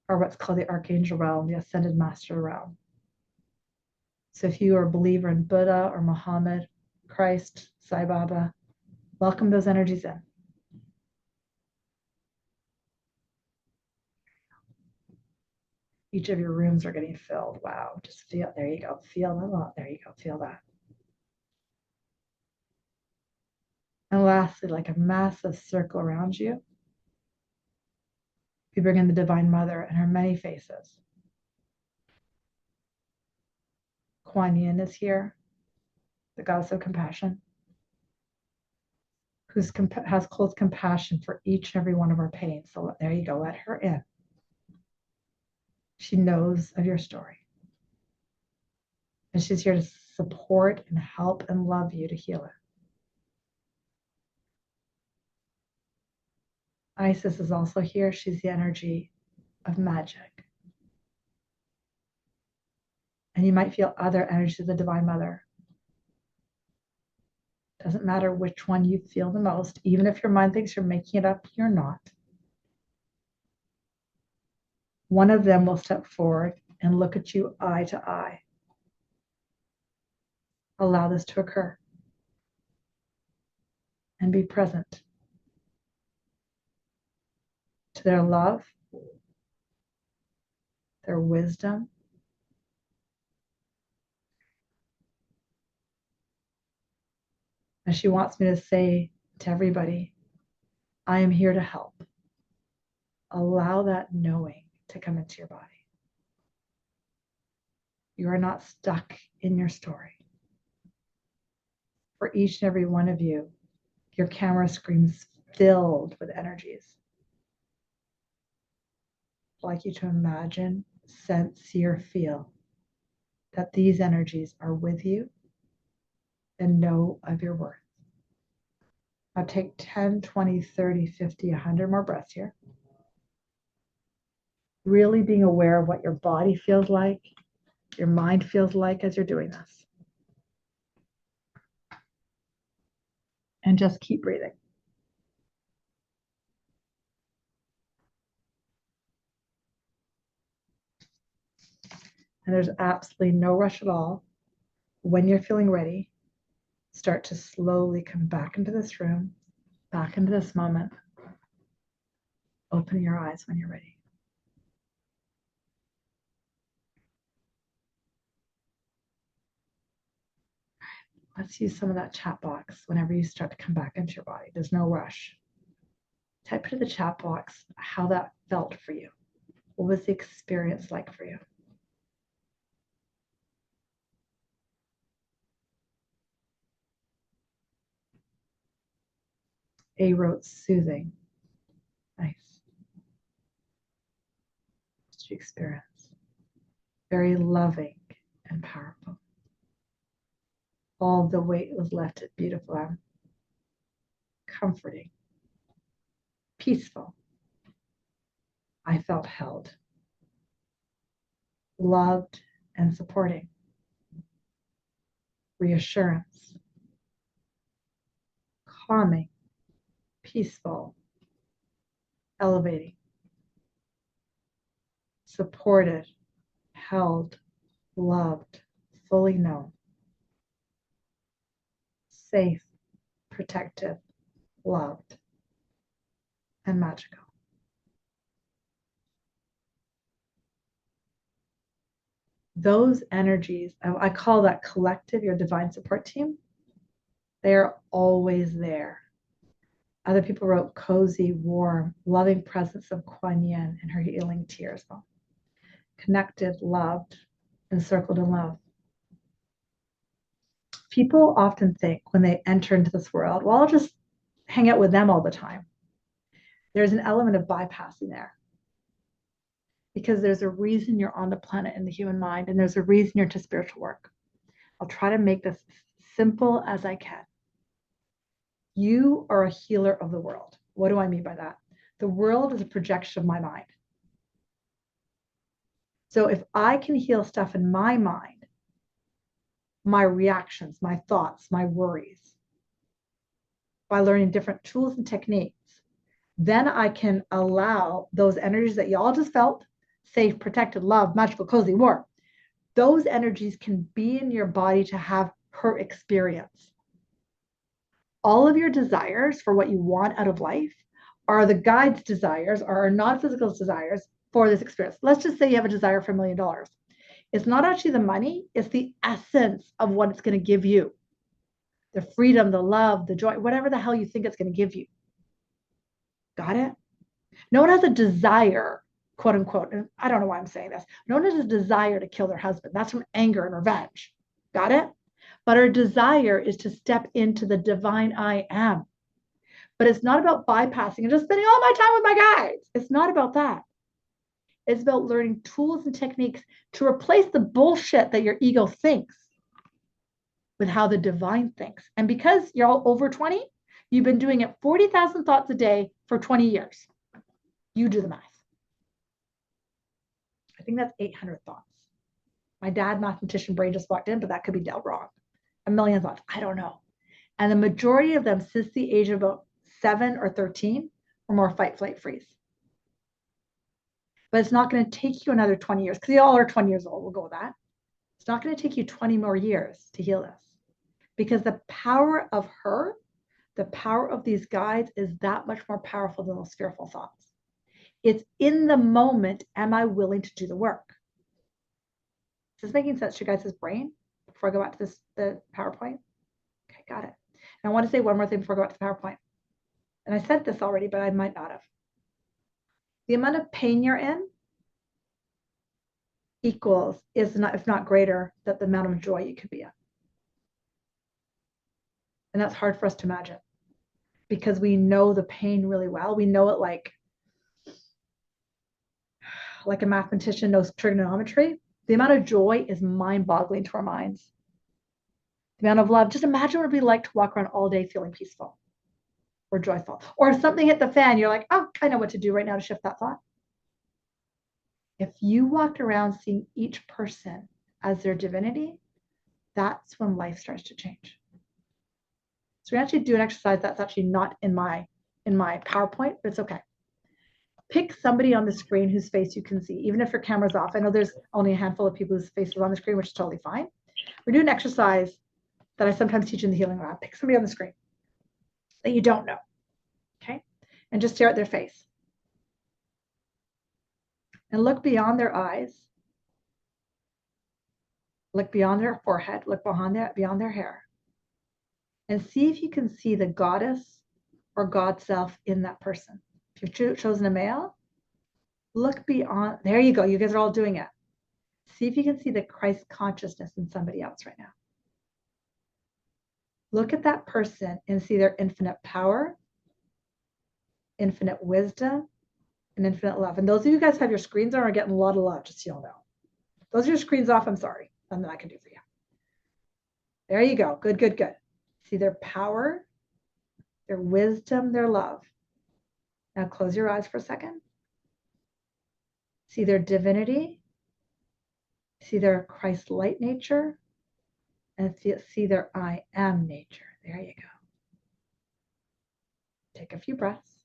are what's called the Archangel realm, the Ascended Master realm. So if you are a believer in Buddha or Muhammad, Christ, Sai Baba, welcome those energies in. Each of your rooms are getting filled. Wow, just feel, there you go, feel a lot, there you go, feel that. And lastly, like a massive circle around you, you bring in the Divine Mother and her many faces. Kuan Yin is here, the goddess of compassion, who has close compassion for each and every one of our pains. So there you go, let her in. She knows of your story. And she's here to support and help and love you to heal it. Isis is also here. She's the energy of magic. And you might feel other energies of the Divine Mother. Doesn't matter which one you feel the most. Even if your mind thinks you're making it up, you're not. One of them will step forward and look at you eye to eye. Allow this to occur. And be present to their love, their wisdom, and she wants me to say to everybody, I am here to help. Allow that knowing to come into your body. You are not stuck in your story. For each and every one of you, your camera screen's filled with energies. I'd like you to imagine, sense, see, or feel that these energies are with you and know of your worth. Now take 10, 20, 30, 50, 100 more breaths here. Really being aware of what your body feels like, your mind feels like as you're doing this. And just keep breathing. And there's absolutely no rush at all. When you're feeling ready, start to slowly come back into this room, back into this moment. Open your eyes when you're ready. Let's use some of that chat box whenever you start to come back into your body. There's no rush. Type into the chat box how that felt for you. What was the experience like for you? A wrote soothing. Nice. What did you experience? very loving and powerful. All the weight was lifted, beautiful, comforting, peaceful. I felt held, loved, and supporting. Reassurance, calming, peaceful, elevating, supported, held, loved, fully known, safe, protected, loved, and magical. Those energies, I call that collective, your divine support team, they're always there. Other people wrote cozy, warm, loving presence of Kuan Yin and her healing tears. Connected, loved, encircled in love. People often think when they enter into this world, well, I'll just hang out with them all the time. There's an element of bypassing there because there's a reason you're on the planet in the human mind, and there's a reason you're into spiritual work. I'll try to make this simple as I can. You are a healer of the world. What do I mean by that? The world is a projection of my mind. So if I can heal stuff in my mind, my reactions, my thoughts, my worries, by learning different tools and techniques, then I can allow those energies that y'all just felt, safe, protected, love, magical, cozy, warm, those energies can be in your body to have her experience. All of your desires for what you want out of life are the guide's desires, or are non-physical desires for this experience. Let's just say you have a desire for $1 million. It's not actually the money, it's the essence of what it's going to give you. The freedom, the love, the joy, whatever the hell you think it's going to give you. Got it? No one has a desire, quote unquote, and I don't know why I'm saying this. No one has a desire to kill their husband. That's from anger and revenge. Got it? But our desire is to step into the divine I am. But it's not about bypassing and just spending all my time with my guys. It's not about that. It's about learning tools and techniques to replace the bullshit that your ego thinks with how the divine thinks. And because you're all over 20, you've been doing it 40,000 thoughts a day for 20 years. You do the math. I think that's 800 thoughts. My dad, mathematician brain, just walked in, but that could be dealt wrong. 1,000,000 thoughts. I don't know. And the majority of them since the age of about 7 or 13 are more fight, flight, freeze. But it's not going to take you another 20 years, because you all are 20 years old. We'll go with that. It's not going to take you 20 more years to heal this, because the power of her, the power of these guides is that much more powerful than those fearful thoughts. It's in the moment, am I willing to do the work? Is this making sense to you guys' brain before I go back to the PowerPoint? Okay, got it. And I want to say one more thing before I go back to the PowerPoint. And I said this already, but I might not have. The amount of pain you're in equals, is not, if not greater, than the amount of joy you could be in. And that's hard for us to imagine because we know the pain really well. We know it like a mathematician knows trigonometry. The amount of joy is mind-boggling to our minds. The amount of love, just imagine what it'd be like to walk around all day feeling peaceful or joyful. Or if something hit the fan, you're like, oh, I know what to do right now to shift that thought. If you walked around seeing each person as their divinity, that's when life starts to change. So we actually do an exercise that's actually not in my PowerPoint, but it's okay. Pick somebody on the screen whose face you can see, even if your camera's off. I know there's only a handful of people whose faces are on the screen, which is totally fine. We're doing an exercise that I sometimes teach in the healing lab. Pick somebody on the screen that you don't know, okay? And just stare at their face. And look beyond their eyes. Look beyond their forehead. Look beyond their hair. And see if you can see the goddess or God self in that person. If you've chosen a male, look beyond. There you go. You guys are all doing it. See if you can see the Christ consciousness in somebody else right now. Look at that person and see their infinite power, infinite wisdom, and infinite love. And those of you guys have your screens on are getting a lot of love, just so you'll know. Those are your screens off. I'm sorry. Nothing I can do for you. There you go. Good, good, good. See their power, their wisdom, their love. Now close your eyes for a second. See their divinity. See their Christ-like nature. And see their I am nature. There you go. Take a few breaths.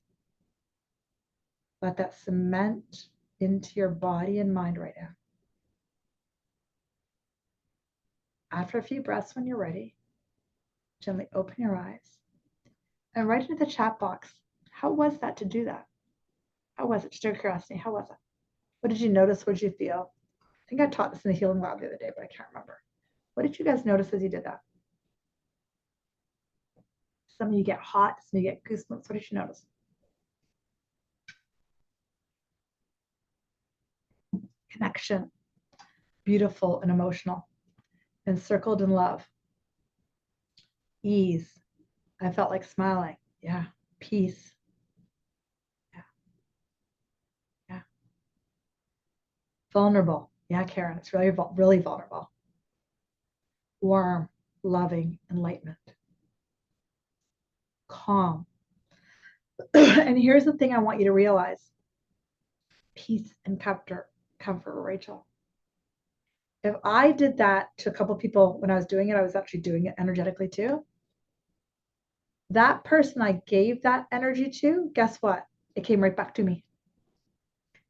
Let that cement into your body and mind right now. After a few breaths, when you're ready, gently open your eyes and write into the chat box, how was that to do that? How was it? Just out of curiosity, how was it? What did you notice? What did you feel? I think I taught this in the healing lab the other day, but I can't remember. What did you guys notice as you did that? Some of you get hot, some of you get goosebumps. What did you notice? Connection, beautiful and emotional, encircled in love. Ease, I felt like smiling. Yeah. Peace. Yeah. Yeah. Vulnerable. Yeah, Karen, it's really, really vulnerable. Warm, loving, enlightenment. Calm. And here's the thing I want you to realize. Peace and comfort, Rachel. If I did that to a couple of people when I was doing it, I was actually doing it energetically too. That person I gave that energy to, guess what? It came right back to me.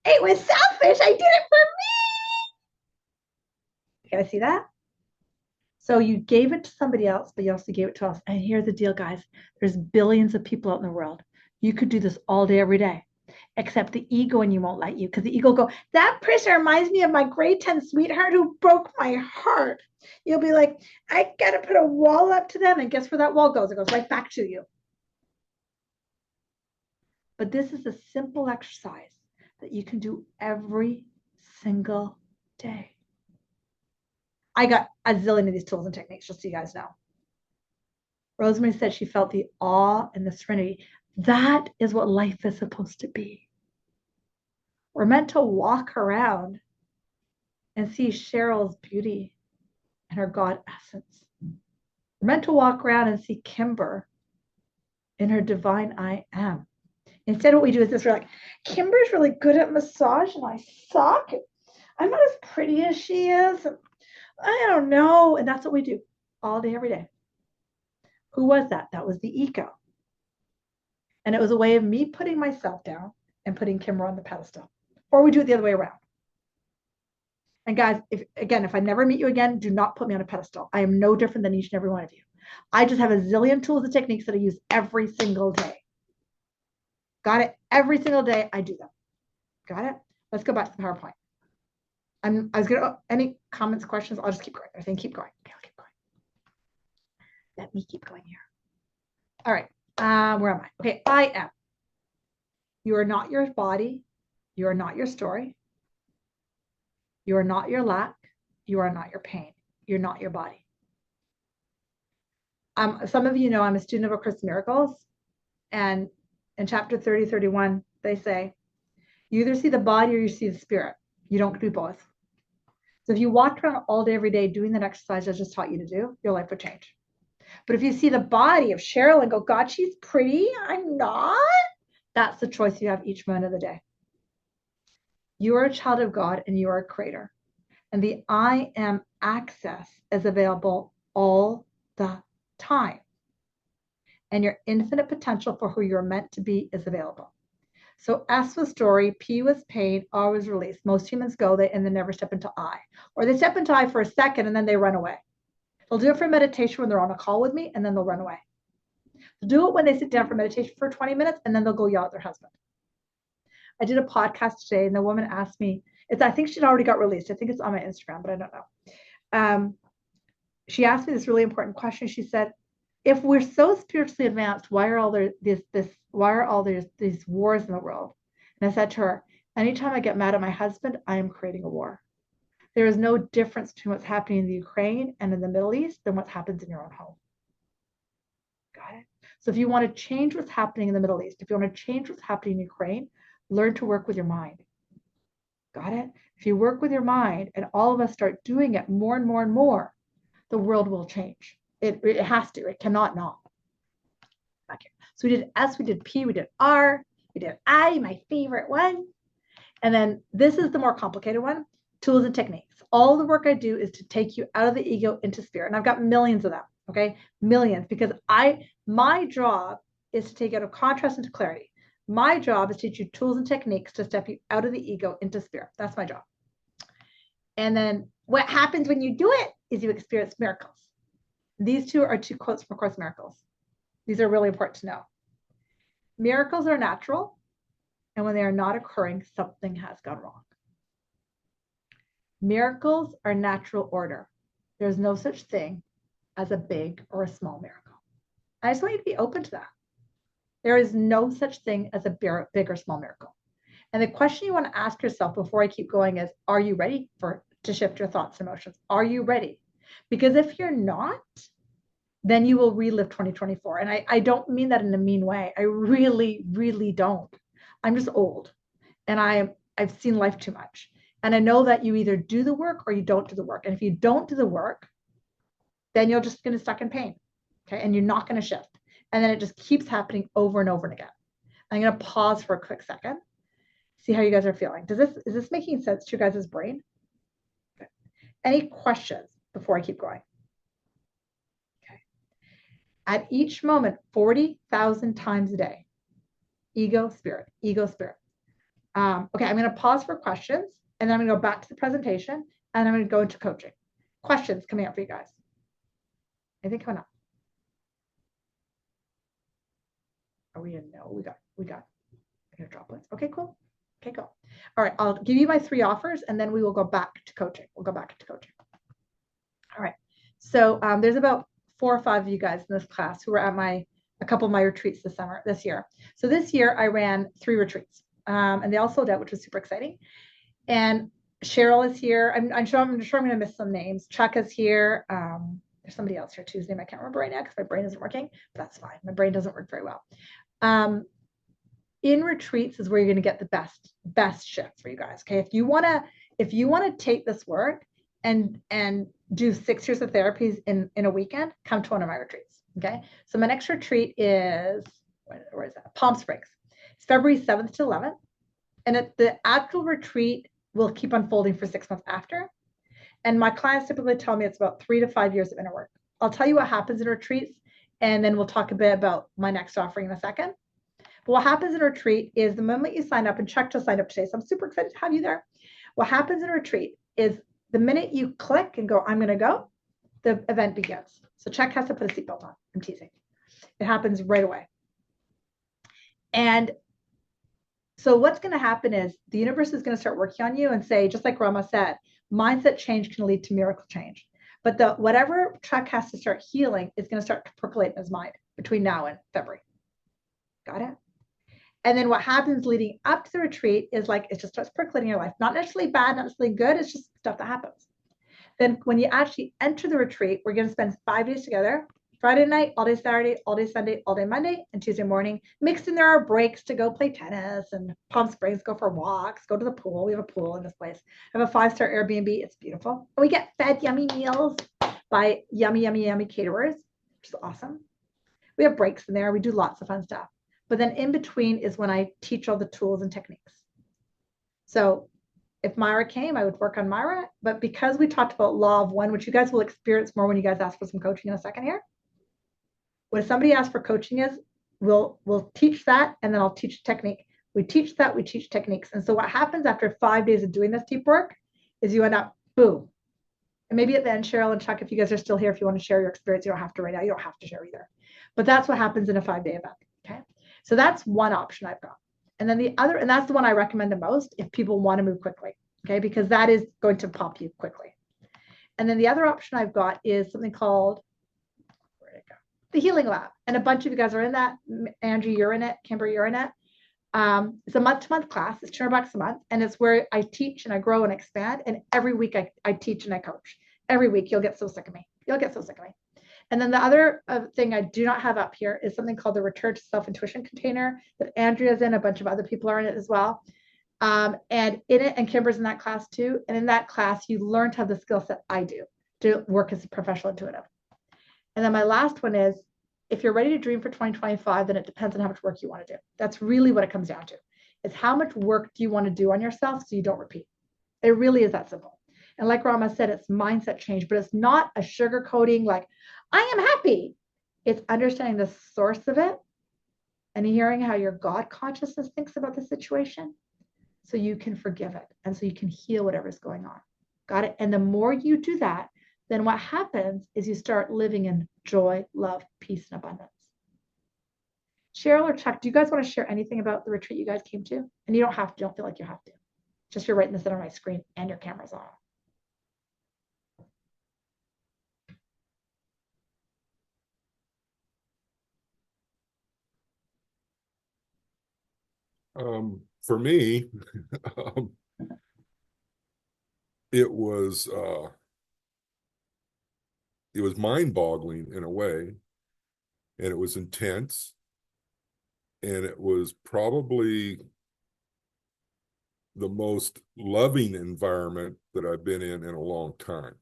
It was selfish. I did it for me. You guys see that? So you gave it to somebody else, but you also gave it to us. And here's the deal, guys. There's billions of people out in the world. You could do this all day, every day, except the ego in you won't let you, because the ego will go, that person reminds me of my grade 10 sweetheart who broke my heart. You'll be like, I got to put a wall up to them. And guess where that wall goes? It goes right back to you. But this is a simple exercise that you can do every single day. I got a zillion of these tools and techniques, just so you guys know. Rosemary said she felt the awe and the serenity. That is what life is supposed to be. We're meant to walk around and see Cheryl's beauty and her God essence. We're meant to walk around and see Kimber in her divine I am. Instead, what we do is this, we're like, Kimber's really good at massage and I suck. I'm not as pretty as she is. I don't know. And that's what we do all day, every day. Who was that? That was the ego. And it was a way of me putting myself down and putting Kimber on the pedestal. Or we do it the other way around. And guys, if I never meet you again, do not put me on a pedestal. I am no different than each and every one of you. I just have a zillion tools and techniques that I use every single day. Got it? Every single day I do them. Got it? Let's go back to the PowerPoint. Any comments, questions? I'll just keep going. I think keep going. Okay, I'll keep going. Let me keep going here. All right. Where am I? Okay, I am. You are not your body. You are not your story. You are not your lack. You are not your pain. You're not your body. Some of you know I'm a student of A Course in Miracles. And in chapter 30, 31, they say, you either see the body or you see the spirit. You don't do both. So if you walked around all day, every day doing that exercise I just taught you to do, your life would change. But if you see the body of Cheryl and go, God, she's pretty, I'm not, that's the choice you have each moment of the day. You are a child of God and you are a creator. And the I am access is available all the time. And your infinite potential for who you're meant to be is available. So S was story, P was pain, R was release. Most humans go and then never step into I. Or they step into I for a second and then they run away. They'll do it for meditation when they're on a call with me and then they'll run away. They'll do it when they sit down for meditation for 20 minutes and then they'll go yell at their husband. I did a podcast today and the woman asked me, I think she'd already got released. I think it's on my Instagram, but I don't know. She asked me this really important question. She said, if we're so spiritually advanced, why are all these wars in the world? And I said to her, anytime I get mad at my husband, I am creating a war. There is no difference between what's happening in the Ukraine and in the Middle East than what happens in your own home. Got it? So if you want to change what's happening in the Middle East, if you want to change what's happening in Ukraine, learn to work with your mind. Got it? If you work with your mind and all of us start doing it more and more and more, the world will change. It has to. It cannot not. Back here. So we did S, we did P, we did R, we did I, my favorite one. And then this is the more complicated one, tools and techniques. All the work I do is to take you out of the ego into spirit. And I've got millions of them, okay? Millions, because my job is to take you out of contrast into clarity. My job is to teach you tools and techniques to step you out of the ego into spirit. That's my job. And then what happens when you do it is you experience miracles. These two are two quotes from A Course in Miracles. These are really important to know. Miracles are natural, and when they are not occurring, something has gone wrong. Miracles are natural order. There's no such thing as a big or a small miracle. I just want you to be open to that. There is no such thing as a big or small miracle. And the question you want to ask yourself before I keep going is, are you ready to shift your thoughts and emotions? Are you ready? Because if you're not, then you will relive 2024. And I don't mean that in a mean way. I really, really don't. I'm just old and I've seen life too much. And I know that you either do the work or you don't do the work. And if you don't do the work, then you're just going to stuck in pain. Okay. And you're not going to shift. And then it just keeps happening over and over and again. I'm going to pause for a quick second. See how you guys are feeling. Is this making sense to you guys' brain? Okay. Any questions before I keep going? Okay. At each moment, 40,000 times a day. Ego, spirit, ego, spirit. Okay, I'm going to pause for questions, and then I'm going to go back to the presentation, and I'm going to go into coaching. Questions coming up for you guys. Anything coming up? Are we in? No, we got droplets. Okay, cool. Okay, cool. All right, I'll give you my 3 offers, and then we will go back to coaching. We'll go back to coaching. All right. So there's about 4 or 5 of you guys in this class who were at a couple of my retreats this year. So this year I ran 3 retreats, and they all sold out, which was super exciting. And Cheryl is here. I'm sure I'm going to miss some names. Chuck is here. There's somebody else here too, whose name I can't remember right now because my brain isn't working, but that's fine. My brain doesn't work very well. In retreats is where you're going to get the best shifts for you guys. Okay. If you want to take this work and do 6 years of therapies in a weekend, come to one of my retreats. Okay. So my next retreat is, where is that? Palm Springs. It's February 7th to 11th. And the actual retreat will keep unfolding for 6 months after. And my clients typically tell me it's about 3 to 5 years of inner work. I'll tell you what happens in retreats, and then we'll talk a bit about my next offering in a second. But what happens in a retreat is the moment you sign up, and Chuck just signed up today, so I'm super excited to have you there. What happens in a retreat is the minute you click and go, I'm going to go, the event begins. So Chuck has to put a seatbelt on. I'm teasing. It happens right away. And so what's going to happen is the universe is going to start working on you and say, just like Rama said, mindset change can lead to miracle change. But whatever Chuck has to start healing is going to start to percolate in his mind between now and February. Got it? And then what happens leading up to the retreat is like, it just starts percolating in your life. Not necessarily bad, not necessarily good. It's just stuff that happens. Then when you actually enter the retreat, we're going to spend 5 days together. Friday night, all day Saturday, all day Sunday, all day Monday, and Tuesday morning. Mixed in there are breaks to go play tennis and Palm Springs, go for walks, go to the pool. We have a pool in this place. I have a 5-star Airbnb. It's beautiful. And we get fed yummy meals by yummy, yummy, yummy caterers, which is awesome. We have breaks in there. We do lots of fun stuff. But then in between is when I teach all the tools and techniques. So if Myra came, I would work on Myra. But because we talked about law of one, which you guys will experience more when you guys ask for some coaching in a second here. When somebody asks for coaching is, we'll teach that, and then I'll teach technique. We teach that, we teach techniques. And so what happens after 5 days of doing this deep work is you end up, boom. And maybe at the end, Cheryl and Chuck, if you guys are still here, if you want to share your experience, you don't have to right now. You don't have to share either. But that's what happens in a 5-day event. Okay. So that's one option I've got. And then the other, and that's the one I recommend the most if people want to move quickly. Okay. Because that is going to pop you quickly. And then the other option I've got is something called, the Healing Lab. And a bunch of you guys are in that. Angie, you're in it. Kimber, you're in it. It's a month-to-month class. It's $200 a month. And it's where I teach and I grow and expand. And every week I teach and I coach. Every week you'll get so sick of me. You'll get so sick of me. And then the other thing I do not have up here is something called the Return to Self-Intuition container that Andrea's in. A bunch of other people are in it as well. And in it, and Kimber's in that class too. And in that class, you learn to have the skill set I do to work as a professional intuitive. And then my last one is, if you're ready to dream for 2025, then it depends on how much work you want to do. That's really what it comes down to. Is how much work do you want to do on yourself so you don't repeat? It really is that simple. And like Rama said, it's mindset change, but it's not a sugar coating like, I am happy. It's understanding the source of it and hearing how your God consciousness thinks about the situation so you can forgive it and so you can heal whatever's going on. Got it? And the more you do that, then what happens is you start living in joy, love, peace, and abundance. Cheryl or Chuck, do you guys want to share anything about the retreat you guys came to? And you don't have to, don't feel like you have to. Just you're right in the center of my screen and your camera's on. For me, um, it was mind-boggling in a way, and it was intense, and it was probably the most loving environment that I've been in a long time.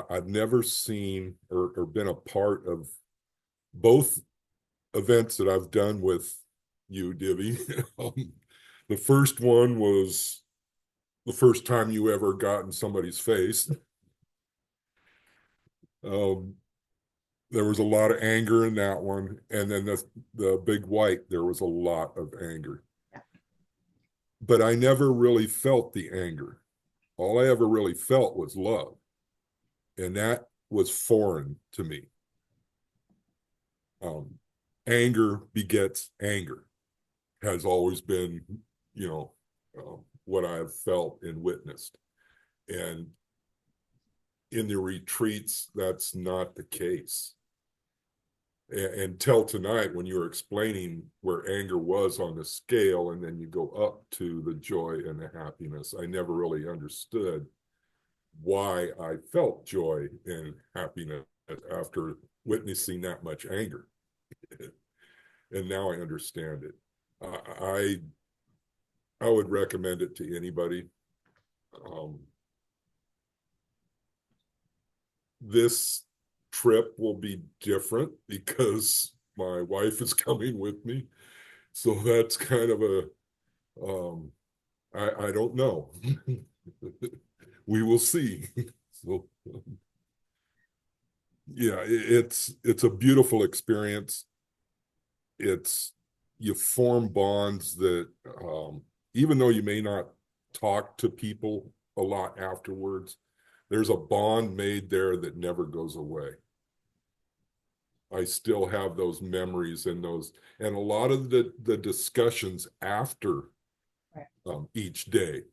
I've never seen or been a part of both events that I've done with you, Divi. The first one was the first time you ever got in somebody's face. There was a lot of anger in that one. And then the big white, there was a lot of anger. But I never really felt the anger. All I ever really felt was love. And that was foreign to me. Anger begets anger, has always been, what I've felt and witnessed. And in the retreats, that's not the case. Until tonight, when you were explaining where anger was on the scale, and then you go up to the joy and the happiness, I never really understood why I felt joy and happiness after witnessing that much anger. And now I understand it. I would recommend it to anybody. This trip will be different because my wife is coming with me. So that's kind of I don't know. We will see. So yeah, it's a beautiful experience. You form bonds that even though you may not talk to people a lot afterwards, there's a bond made there that never goes away. I still have those memories and a lot of the discussions after each day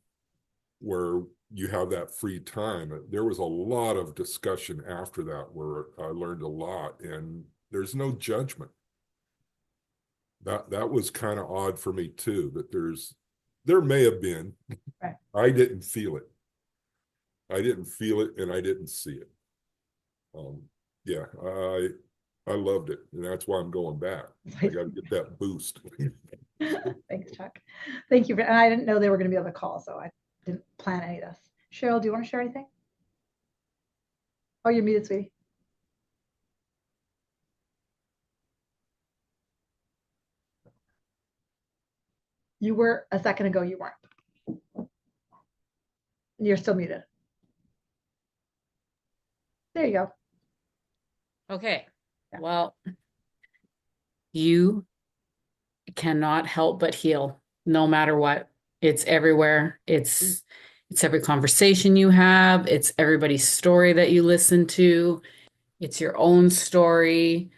where you have that free time. There was a lot of discussion after that where I learned a lot, and there's no judgment. That was kind of odd for me too, that there may have been, right. I didn't feel it. I didn't feel it and I didn't see it. Yeah, I loved it, and that's why I'm going back. I got to get that boost. Thanks, Chuck. Thank you. And I didn't know they were going to be able to call, so I didn't plan any of this. Cheryl, do you want to share anything? Oh, you're muted, sweetie. You were a second ago, you weren't. You're still muted. There you go. Okay. Yeah. Well, you cannot help but heal no matter what. It's everywhere. It's every conversation you have. It's everybody's story that you listen to. It's your own story.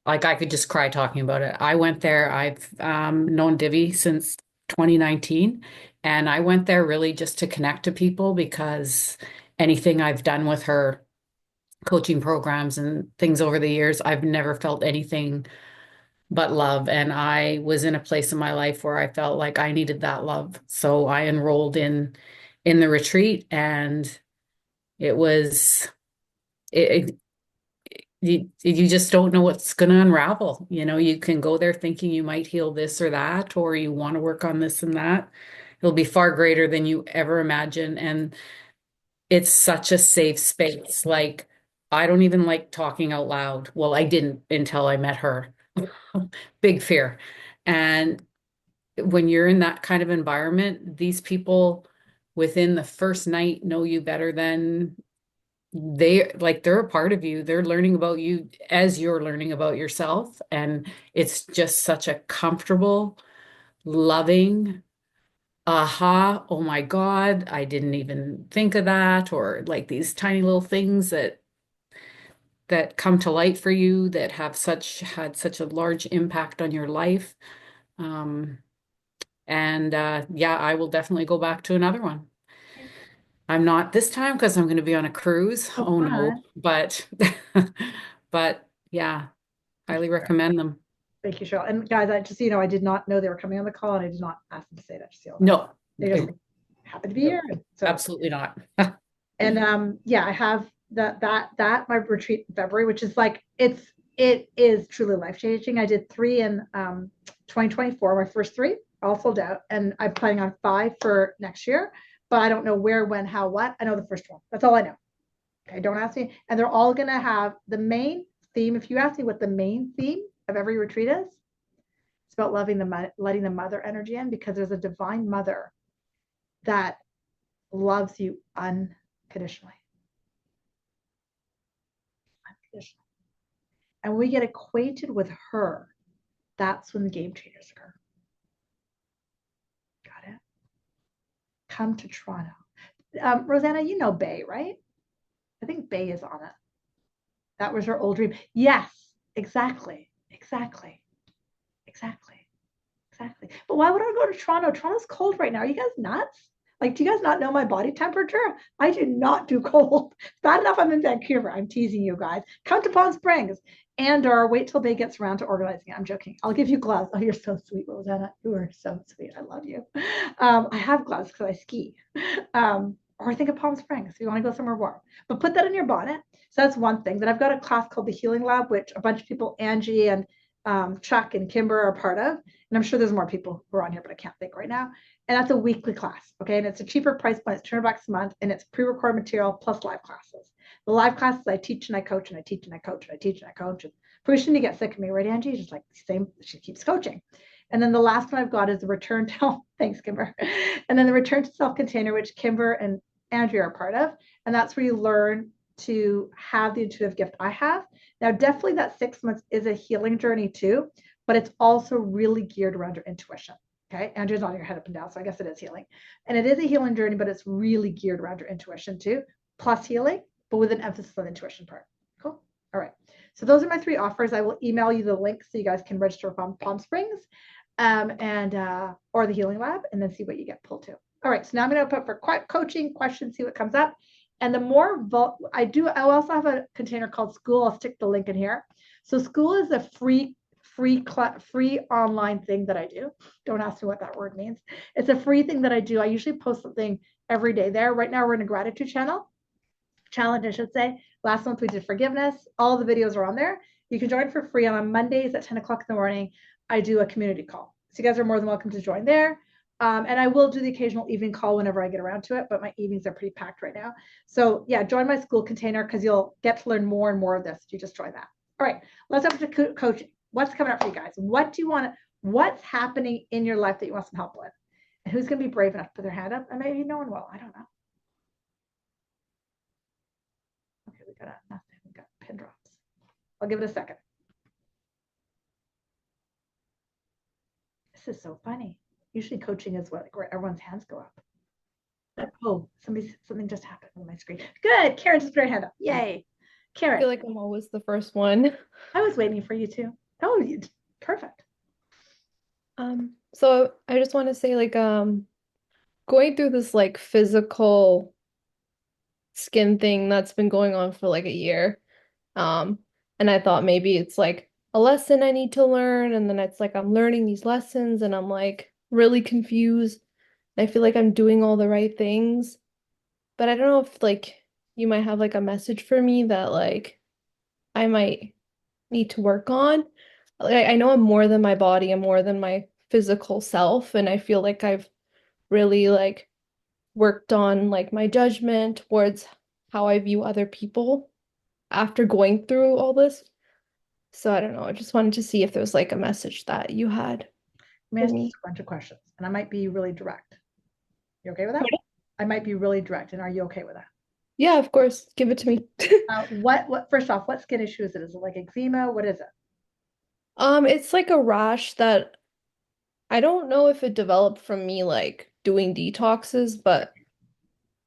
Like I could just cry talking about it. I went there. I've known Divi since 2019, and I went there really just to connect to people because anything I've done with her coaching programs and things over the years, I've never felt anything but love. And I was in a place in my life where I felt like I needed that love. So I enrolled in the retreat, and it was you just don't know what's going to unravel. You can go there thinking you might heal this or that, or you want to work on this and that. It'll be far greater than you ever imagine. And it's such a safe space. Like, I don't even like talking out loud. Well, I didn't until I met her. Big fear. And when you're in that kind of environment, these people within the first night know you better than they're a part of you. They're learning about you as you're learning about yourself. And it's just such a comfortable, loving, aha, oh my God, I didn't even think of that, or like these tiny little things that come to light for you that had such a large impact on your life. Um, and yeah, I will definitely go back to another one. I'm not this time because I'm going to be on a cruise. So Oh no, fun. but but yeah, highly recommend them. Thank you, Cheryl. And guys, I just, I did not know they were coming on the call, and I did not ask them to say that. Just so No, they just happened to be no, here. So, absolutely not. and yeah, I have that my retreat in February, which is like it is truly life changing. I did 3 in 2024, my first 3 all sold out, and I'm planning on 5 for next year. But I don't know where, when, how, what. I know the first one. That's all I know. Okay, don't ask me. And they're all gonna have the main theme. If you ask me what the main theme of every retreat is, it's about letting the mother energy in, because there's a divine mother that loves you unconditionally. Unconditionally. And when we get acquainted with her, that's when the game changers occur. Got it? Come to Toronto. Rosanna, you know Bay, right? I think Bay is on it. That was her old dream. Yes, exactly. Exactly. Exactly. Exactly. But why would I go to Toronto? Toronto's cold right now. Are you guys nuts? Like, do you guys not know my body temperature? I do not do cold. It's bad enough I'm in Vancouver. I'm teasing you guys. Come to Palm Springs or wait till Bay gets around to organizing it. I'm joking. I'll give you gloves. Oh, you're so sweet, Rosanna. You are so sweet. I love you. I have gloves because I ski. Or I think of Palm Springs if you want to go somewhere warm. But put that in your bonnet. So that's one thing. Then I've got a class called the Healing Lab, which a bunch of people, Angie and Chuck and Kimber, are part of. And I'm sure there's more people who are on here, but I can't think right now. And that's a weekly class. Okay. And it's a cheaper price point. It's $200 a month, and it's pre-recorded material plus live classes. The live classes I teach and I coach and I teach and I coach and I teach and I coach. And pretty soon you get sick of me, right, Angie? Just like the same, she keeps coaching. And then the last one I've got is the return to, thanks, Kimber. And then the return to self container, which Kimber and Andrea are part of. And that's where you learn to have the intuitive gift I have. Now, definitely that 6 months is a healing journey too, but it's also really geared around your intuition. Okay. Andrew's nodding her head up and down. So I guess it is healing. And it is a healing journey, but it's really geared around your intuition too, plus healing, but with an emphasis on the intuition part. Cool. All right. So those are my 3 offers. I will email you the link so you guys can register from Palm Springs or the Healing Lab, and then see what you get pulled to. All right. So now I'm going to open up for coaching questions, see what comes up. And the more I also have a container called School. I'll stick the link in here. So School is a free online thing that I do. Don't ask me what that word means. It's a free thing that I do. I usually post something every day there. Right now we're in a gratitude challenge, I should say. Last month we did forgiveness. All the videos are on there. You can join for free. And on Mondays at 10 o'clock in the morning, I do a community call. So you guys are more than welcome to join there. And I will do the occasional evening call whenever I get around to it, but my evenings are pretty packed right now. So yeah, join my School container because you'll get to learn more and more of this if you just join that. All right, let's up to coaching. What's coming up for you guys? What do you want? What's happening in your life that you want some help with? And who's going to be brave enough to put their hand up? And maybe no one will. I don't know. Okay, we got nothing. We got pin drops. I'll give it a second. This is so funny. Usually coaching is where everyone's hands go up. Oh, something just happened on my screen. Good. Karen just put her hand up. Yay. Karen. I feel like I'm always the first one. I was waiting for you too. Oh, perfect. So I just want to say going through this like physical skin thing that's been going on for like a year. And I thought maybe it's like a lesson I need to learn, and then it's like I'm learning these lessons and I'm like really confused. I feel like I'm doing all the right things, but I don't know if like you might have like a message for me that like I might need to work on. Like, I know I'm more than my body, I'm more than my physical self, and I feel like I've really like worked on like my judgment towards how I view other people after going through all this. So I don't know. I just wanted to see if there was like a message that you had Let me for ask you me. a bunch of questions, and I might be really direct. You okay with that? Pardon? I might be really direct, and are you okay with that? Yeah, of course. Give it to me. First off, what skin issue is it? Is it like eczema? What is it? It's like a rash that I don't know if it developed from me like doing detoxes, but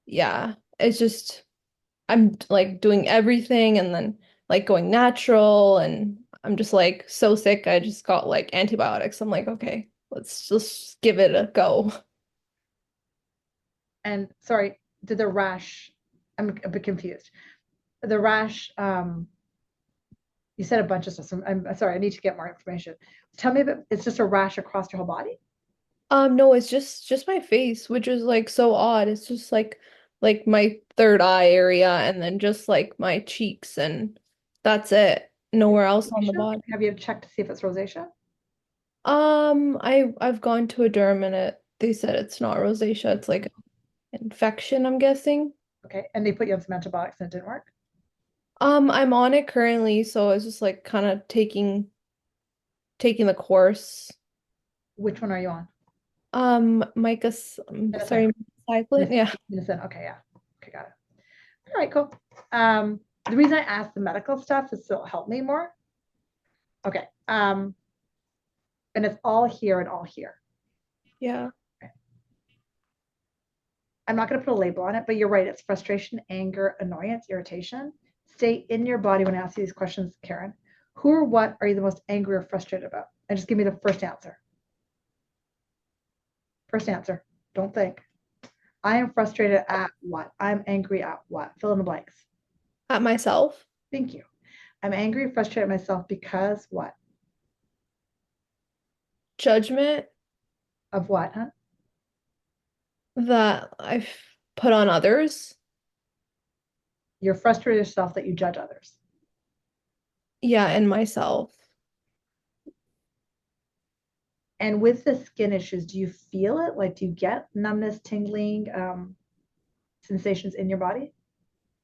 yeah, it's just I'm like doing everything and then like going natural and I'm just like so sick. I just got like antibiotics. I'm like, okay, let's just give it a go. And sorry, did the rash, I'm a bit confused. The rash, you said a bunch of stuff. So I'm sorry, I need to get more information. Tell me about, it's just a rash across your whole body? No, it's just my face, which is like so odd. It's just like my third eye area and then just like my cheeks and that's it. Nowhere else on the Rosacea? body. Have you checked to see if it's rosacea? I've gone to a derm and they said it's not rosacea, it's like an infection, I'm guessing. Okay. And they put you on some antibiotics and it didn't work? I'm on it currently, so it's just like kind of taking the course. Which one are you on? Micah, Medicine. sorry, cyclin, yeah. Medicine. Okay, yeah. Okay, got it. All right, cool. The reason I asked the medical stuff is so it'll help me more. Okay. And it's all here and all here. Yeah. I'm not going to put a label on it, but you're right. It's frustration, anger, annoyance, irritation. Stay in your body when I ask you these questions, Karen. Who or what are you the most angry or frustrated about? And just give me the first answer. First answer. Don't think. I am frustrated at what? I'm angry at what? Fill in the blanks. At myself. Thank you. I'm angry, frustrated at myself because what? Judgment Of what, huh? that I've put on others. You're frustrated yourself that you judge others. Yeah, and myself. And with the skin issues, do you feel it? Like, do you get numbness, tingling, sensations in your body?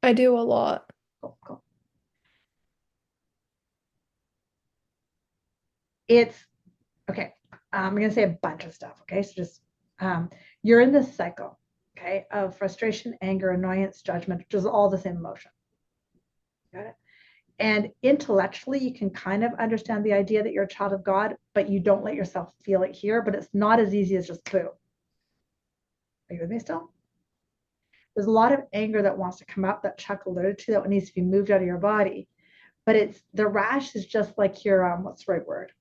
I do a lot. Cool, cool. It's okay. I'm going to say a bunch of stuff. Okay. So just, you're in this cycle, okay, of frustration, anger, annoyance, judgment, which is all the same emotion. Got it? And intellectually, you can kind of understand the idea that you're a child of God, but you don't let yourself feel it here. But it's not as easy as just boo. Are you with me still? There's a lot of anger that wants to come up that Chuck alluded to that needs to be moved out of your body. But it's the rash is just like your what's the right word?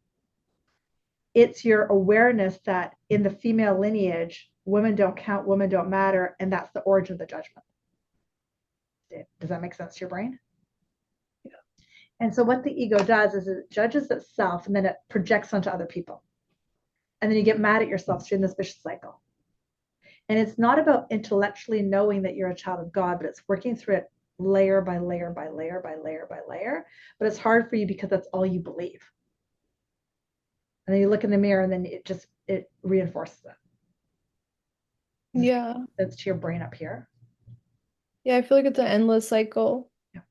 It's your awareness that in the female lineage, women don't count, women don't matter, and that's the origin of the judgment. Does that make sense to your brain? Yeah. And so what the ego does is it judges itself and then it projects onto other people. And then you get mad at yourself. So you're in this vicious cycle. And it's not about intellectually knowing that you're a child of God, but it's working through it layer by layer by layer by layer by layer. But it's hard for you because that's all you believe. And then you look in the mirror and then it reinforces it. Yeah. That's to your brain up here. Yeah, I feel like it's an endless cycle. Yeah.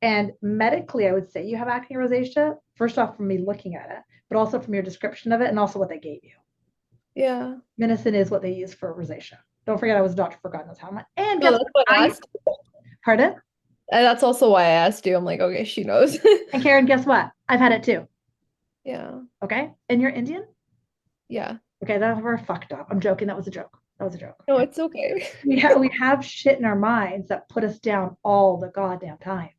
And medically, I would say you have acne rosacea, first off, from me looking at it, but also from your description of it and also what they gave you. Yeah. Minicin is what they use for rosacea. Don't forget, I was a doctor for God knows how much. And No, guess that's what I asked. Pardon? And that's also why I asked you. I'm like, okay, she knows. And Karen, guess what? I've had it too. Yeah. Okay. And you're Indian? Yeah. Okay, that we're fucked up. I'm joking. That was a joke. That was a joke. No, it's okay. We have shit in our minds that put us down all the goddamn time.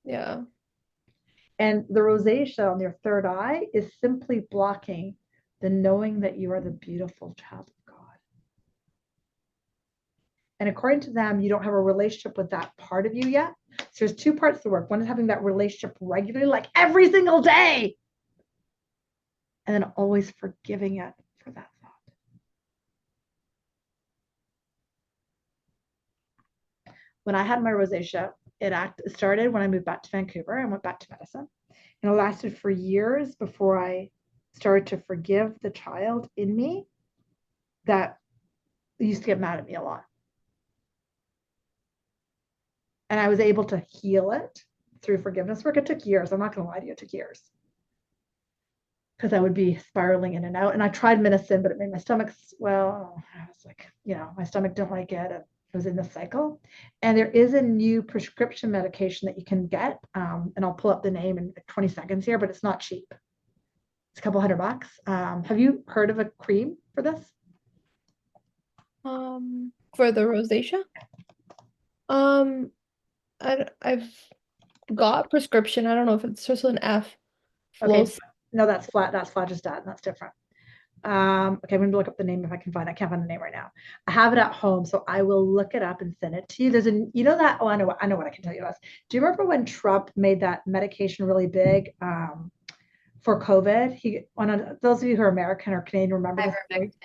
Yeah. And the rosacea on your third eye is simply blocking the knowing that you are the beautiful child of God. And according to them, you don't have a relationship with that part of you yet. So there's two parts to the work. One is having that relationship regularly, like every single day. And then always forgiving it for that thought. When I had my rosacea, it started when I moved back to Vancouver and went back to medicine. And it lasted for years before I started to forgive the child in me that used to get mad at me a lot. And I was able to heal it through forgiveness work. It took years. I'm not going to lie to you, it took years. Because I would be spiraling in and out. And I tried medicine, but it made my stomach swell. I was like, my stomach didn't like it. And it was in this cycle. And there is a new prescription medication that you can get. And I'll pull up the name in 20 seconds here, but it's not cheap. It's a couple $100. Have you heard of a cream for this? For the rosacea? I've got prescription. I don't know if it's just an F. Okay. Flow. No, that's Flagistat. That's different. Okay, I'm going to look up the name if I can find it. I can't find the name right now. I have it at home, so I will look it up and send it to you. There's I know what I can tell you this. Do you remember when Trump made that medication really big for COVID? Those of you who are American or Canadian remember this?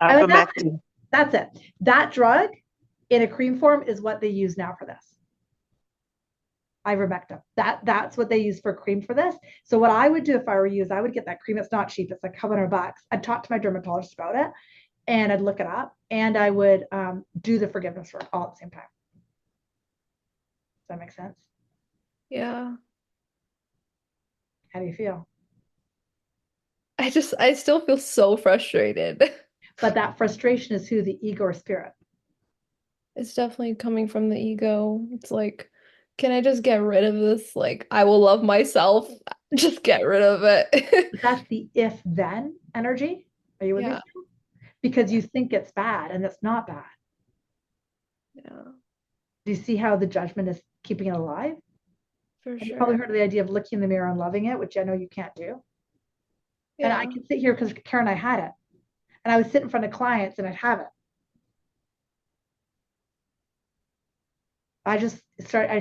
Ivermectin. That's it. That drug in a cream form is what they use now for this. Ivermectin. That's what they use for cream for this. So what I would do if I were you is I would get that cream. It's not cheap. It's like $100. I'd talk to my dermatologist about it and I'd look it up and I would do the forgiveness work all at the same time. Does that make sense? Yeah. How do you feel? I still feel so frustrated. But that frustration is who, the ego or spirit? It's definitely coming from the ego. It's like, can I just get rid of this? Like, I will love myself. Just get rid of it. That's the if-then energy. Are you with me? Because you think it's bad and it's not bad. Yeah. Do you see how the judgment is keeping it alive? For You've sure. probably heard of the idea of looking in the mirror and loving it, which I know you can't do. And I can sit here because Karen and I had it. And I would sit in front of clients and I'd have it. I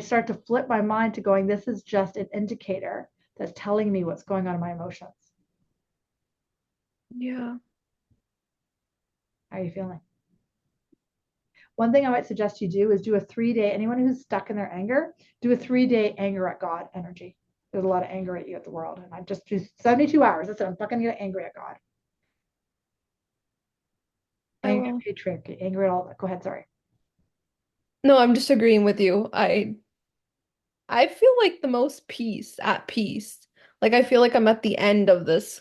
start to flip my mind to going, this is just an indicator that's telling me what's going on in my emotions. Yeah. How are you feeling? One thing I might suggest you do is do a 3-day, anyone who's stuck in their anger, do a 3-day anger at God energy. There's a lot of anger at you at the world. And I just do 72 hours. I said, I'm fucking get angry at God. Angry at patriarchy, angry at all that. Go ahead, sorry. No, I'm just agreeing with you. I feel like the most at peace. Like I feel like I'm at the end of this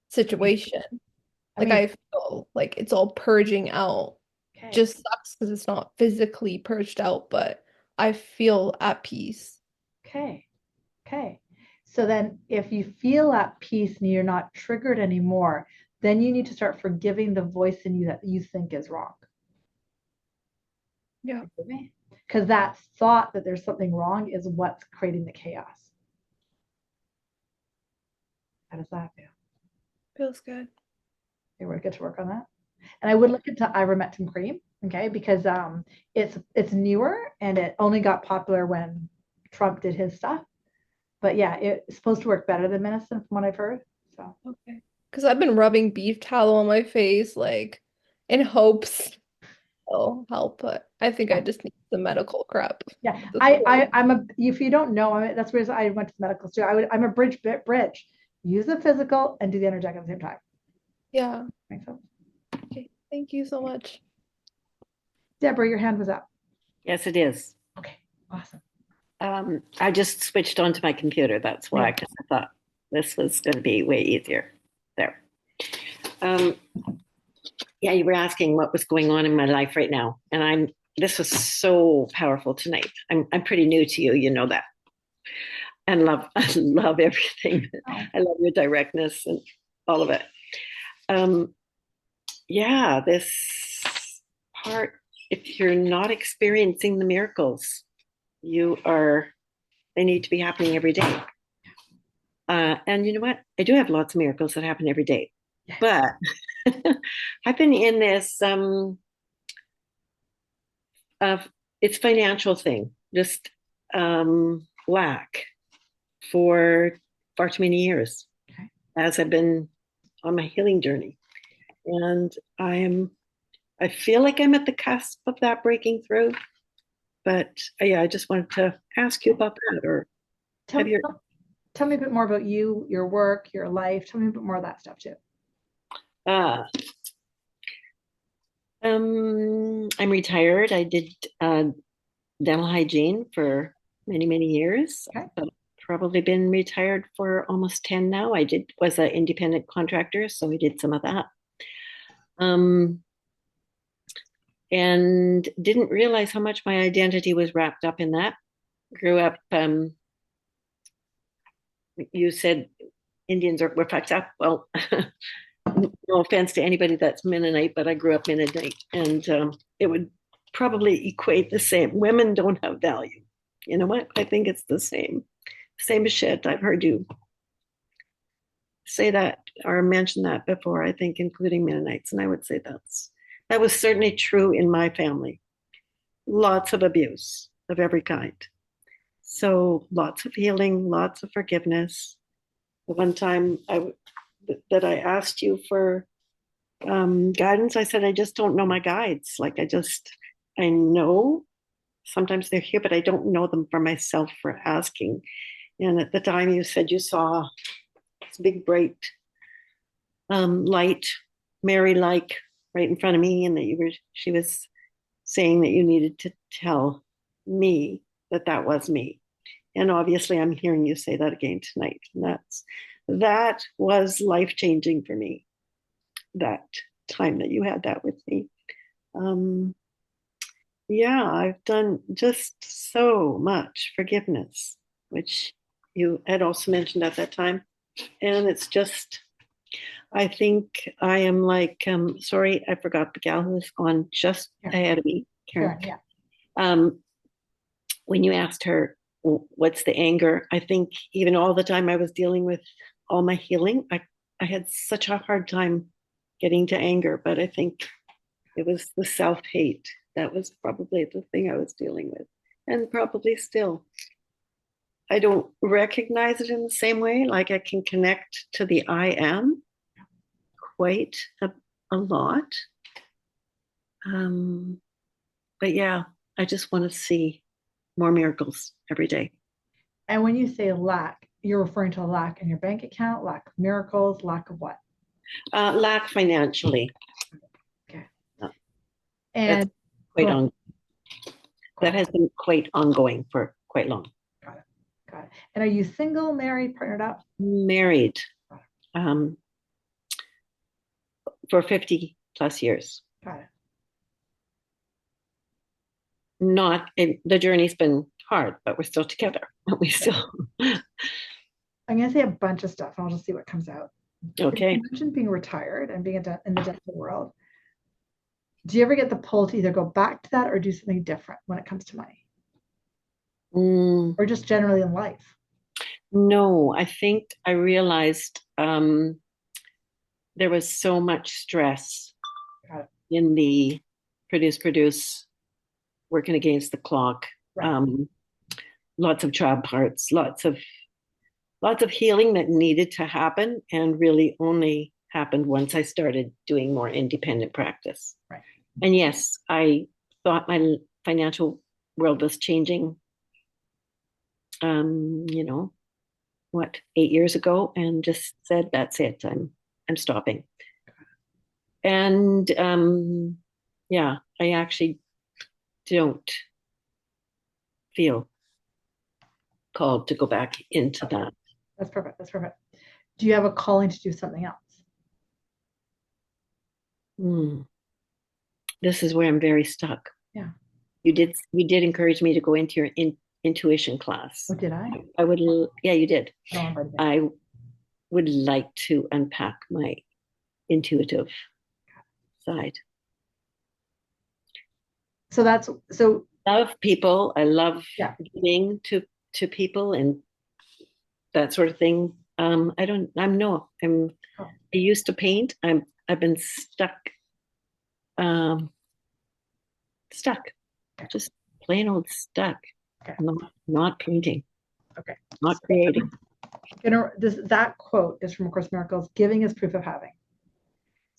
situation. I feel like it's all purging out. Okay. Just sucks because it's not physically purged out, but I feel at peace. Okay. So then if you feel at peace and you're not triggered anymore, then you need to start forgiving the voice in you that you think is wrong. Yeah. Because that thought that there's something wrong is what's creating the chaos. How does that feel? Feels good. Okay, we're good to work on that. And I would look into ivermectin cream, okay, because it's newer and it only got popular when Trump did his stuff. But yeah, it's supposed to work better than medicine from what I've heard. So okay. Because I've been rubbing beef tallow on my face, like in hopes it'll help, but I think I just need the medical crap. Yeah, if you don't know, that's where I went to medical too. I'm a bridge. Use the physical and do the energetic at the same time. Yeah. Makes sense. Okay. Thank you so much. Deborah, your hand was up. Yes, it is. Okay, awesome. I just switched onto my computer. That's why, because I thought this was going to be way easier. There. Yeah, you were asking what was going on in my life right now, and this was so powerful tonight. I'm pretty new to you, you know that, and I love everything. I love your directness and all of it. Yeah, this part, if you're not experiencing the miracles, they need to be happening every day. And you know what? I do have lots of miracles that happen every day, but I've been in this, it's financial thing, just lack for far too many years as I've been on my healing journey. And I feel like I'm at the cusp of that breaking through, But yeah, I just wanted to ask you about that. Or Tell, have your tell me a bit more about you, your work, your life. Tell me a bit more of that stuff too. uh, I'm retired. I did dental hygiene for many, many years. Okay. But probably been retired for almost 10 now. I was an independent contractor, so I did some of that. And didn't realize how much my identity was wrapped up in that. Grew up, you said Indians were fucked up. Well, no offense to anybody that's Mennonite, but I grew up Mennonite, and it would probably equate the same. Women don't have value. You know what? I think it's the same. Same as shit. I've heard you say that or mention that before, I think, including Mennonites. And I would say that was certainly true in my family. Lots of abuse of every kind. So lots of healing, lots of forgiveness. The one time that I asked you for guidance, I said, I just don't know my guides. Like I know sometimes they're here, but I don't know them for myself for asking. And at the time you said you saw this big bright light, Mary-like, right in front of me, and that she was saying that you needed to tell me that was me. And obviously I'm hearing you say that again tonight. And that was life-changing for me, that time that you had that with me. Yeah, I've done just so much forgiveness, which you had also mentioned at that time. And it's just, I think I am like, sorry, I forgot the gal who was gone just ahead of me, Karen. Sure, yeah. When you asked her, what's the anger? I think even all the time I was dealing with all my healing, I had such a hard time getting to anger, but I think it was the self-hate. That was probably the thing I was dealing with, and probably still. I don't recognize it in the same way. Like I can connect to the I am quite a lot. But yeah, I just want to see more miracles every day. And when you say lack, you're referring to a lack in your bank account, lack of miracles, lack of what? Lack financially. Okay. And quite on. That has been quite ongoing for quite long. Got it. And are you single, married, partnered up? Married. For 50 plus years. Got it. The journey's been hard, but we're still together. We still. I'm going to say a bunch of stuff, and I'll just see what comes out. Okay. You mentioned being retired and being in the dental world. Do you ever get the pull to either go back to that or do something different when it comes to money? Or just generally in life? No, I think I realized there was so much stress in the produce, working against the clock. Right. Lots of job parts, lots of healing that needed to happen, and really only happened once I started doing more independent practice. Right. And yes, I thought my financial world was changing, 8 years ago, and just said, that's it. I'm stopping. And yeah, I actually don't feel called to go back into that. That's perfect. Do you have a calling to do something else? This is where I'm very stuck. Yeah. You did encourage me to go into your intuition class. Oh, did I? I would. Yeah, you did. Oh, I would like to unpack my intuitive side. So love people. I love giving to people and that sort of thing. I used to paint. I've been stuck. Just plain old stuck. Okay. Not painting. Okay. Not creating. That quote is from A Course in Miracles: "Giving is proof of having."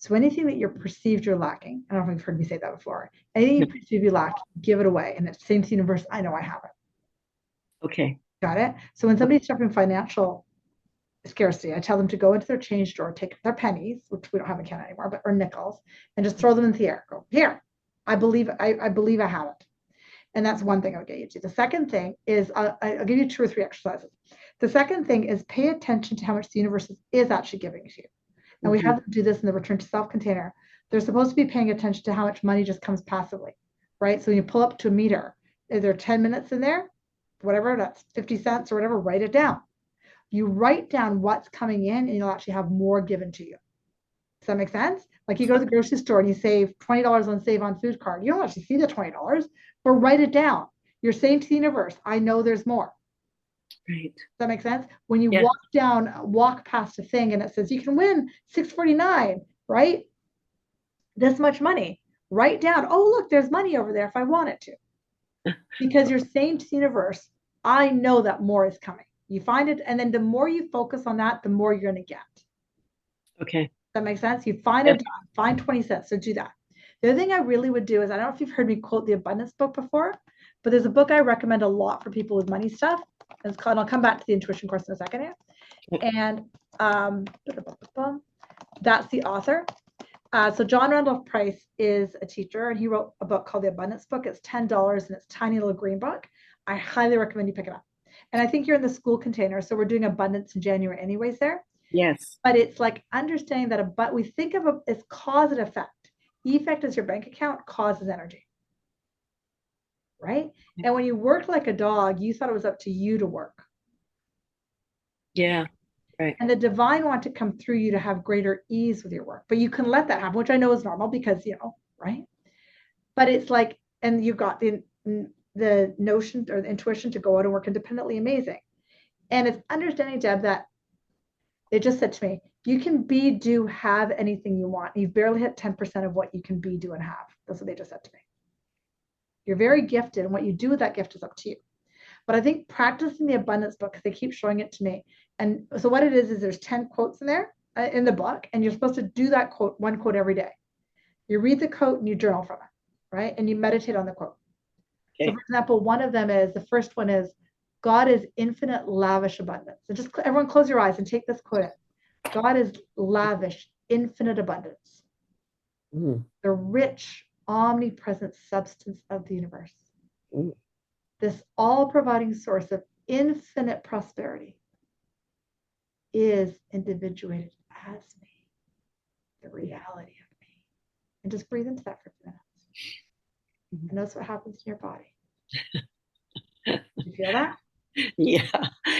So anything that you're perceived you're lacking, I don't know if you've heard me say that before. Anything you perceive you lack, give it away. And it's the same to the universe. I know I have it. Okay. Got it? So when somebody's suffering financial scarcity, I tell them to go into their change drawer, take their pennies, which we don't have in Canada anymore, but or nickels, and just throw them in the air. Go, here, I believe I have it. And that's one thing I'll get you to. The second thing is I'll give you 2 or 3 exercises. The second thing is pay attention to how much the universe is actually giving to you. And we have them do this in the return to self container. They're supposed to be paying attention to how much money just comes passively, right? So when you pull up to a meter, is there 10 minutes in there? Whatever, that's 50 cents or whatever, write it down. You write down what's coming in and you'll actually have more given to you. Does that make sense? Like you go to the grocery store and you save $20 on Save on Food card. You don't actually see the $20, but write it down. You're saying to the universe, I know there's more. Right. Does that make sense? When you Yeah. walk past a thing and it says you can win $649, right? This much money. Write down, oh, look, there's money over there if I want it to. Because you're saying to the universe, I know that more is coming. You find it, and then the more you focus on that, the more you're going to get. Okay. Does that make sense? You find Yeah. a dime, find 20 cents. So do that. The other thing I really would do is, I don't know if you've heard me quote the Abundance book before, but there's a book I recommend a lot for people with money stuff. It's called, I'll come back to the intuition course in a second here. And that's the author. So John Randolph Price is a teacher, and he wrote a book called The Abundance Book. It's $10 and it's a tiny little green book. I highly recommend you pick it up. And I think you're in the school container, so we're doing abundance in January anyways there. Yes. But it's like understanding that but we think of it as cause and effect. Effect is your bank account, cause is energy. Right? And when you worked like a dog, you thought it was up to you to work. Yeah. Right. And the divine want to come through you to have greater ease with your work. But you can let that happen, which I know is normal because, right? But it's like, and you've got the notion or the intuition to go out and work independently, amazing. And it's understanding, Deb, that it just said to me, you can be, do, have anything you want. You've barely hit 10% of what you can be, do, and have. That's what they just said to me. You're very gifted, and what you do with that gift is up to you. But I think practicing the abundance book, because they keep showing it to me. And so what it is there's 10 quotes in there in the book, and you're supposed to do that quote, one quote every day. You read the quote and you journal from it, right? And you meditate on the quote. Okay. So for example, one of them is, the first one is, God is infinite, lavish abundance. So just everyone close your eyes and take this quote in. God is lavish, infinite abundance. The rich, omnipresent substance of the universe. This all-providing source of infinite prosperity is individuated as me, the reality of me. And just breathe into that for a few minutes. And notice what happens in your body. Do you feel that? Yeah,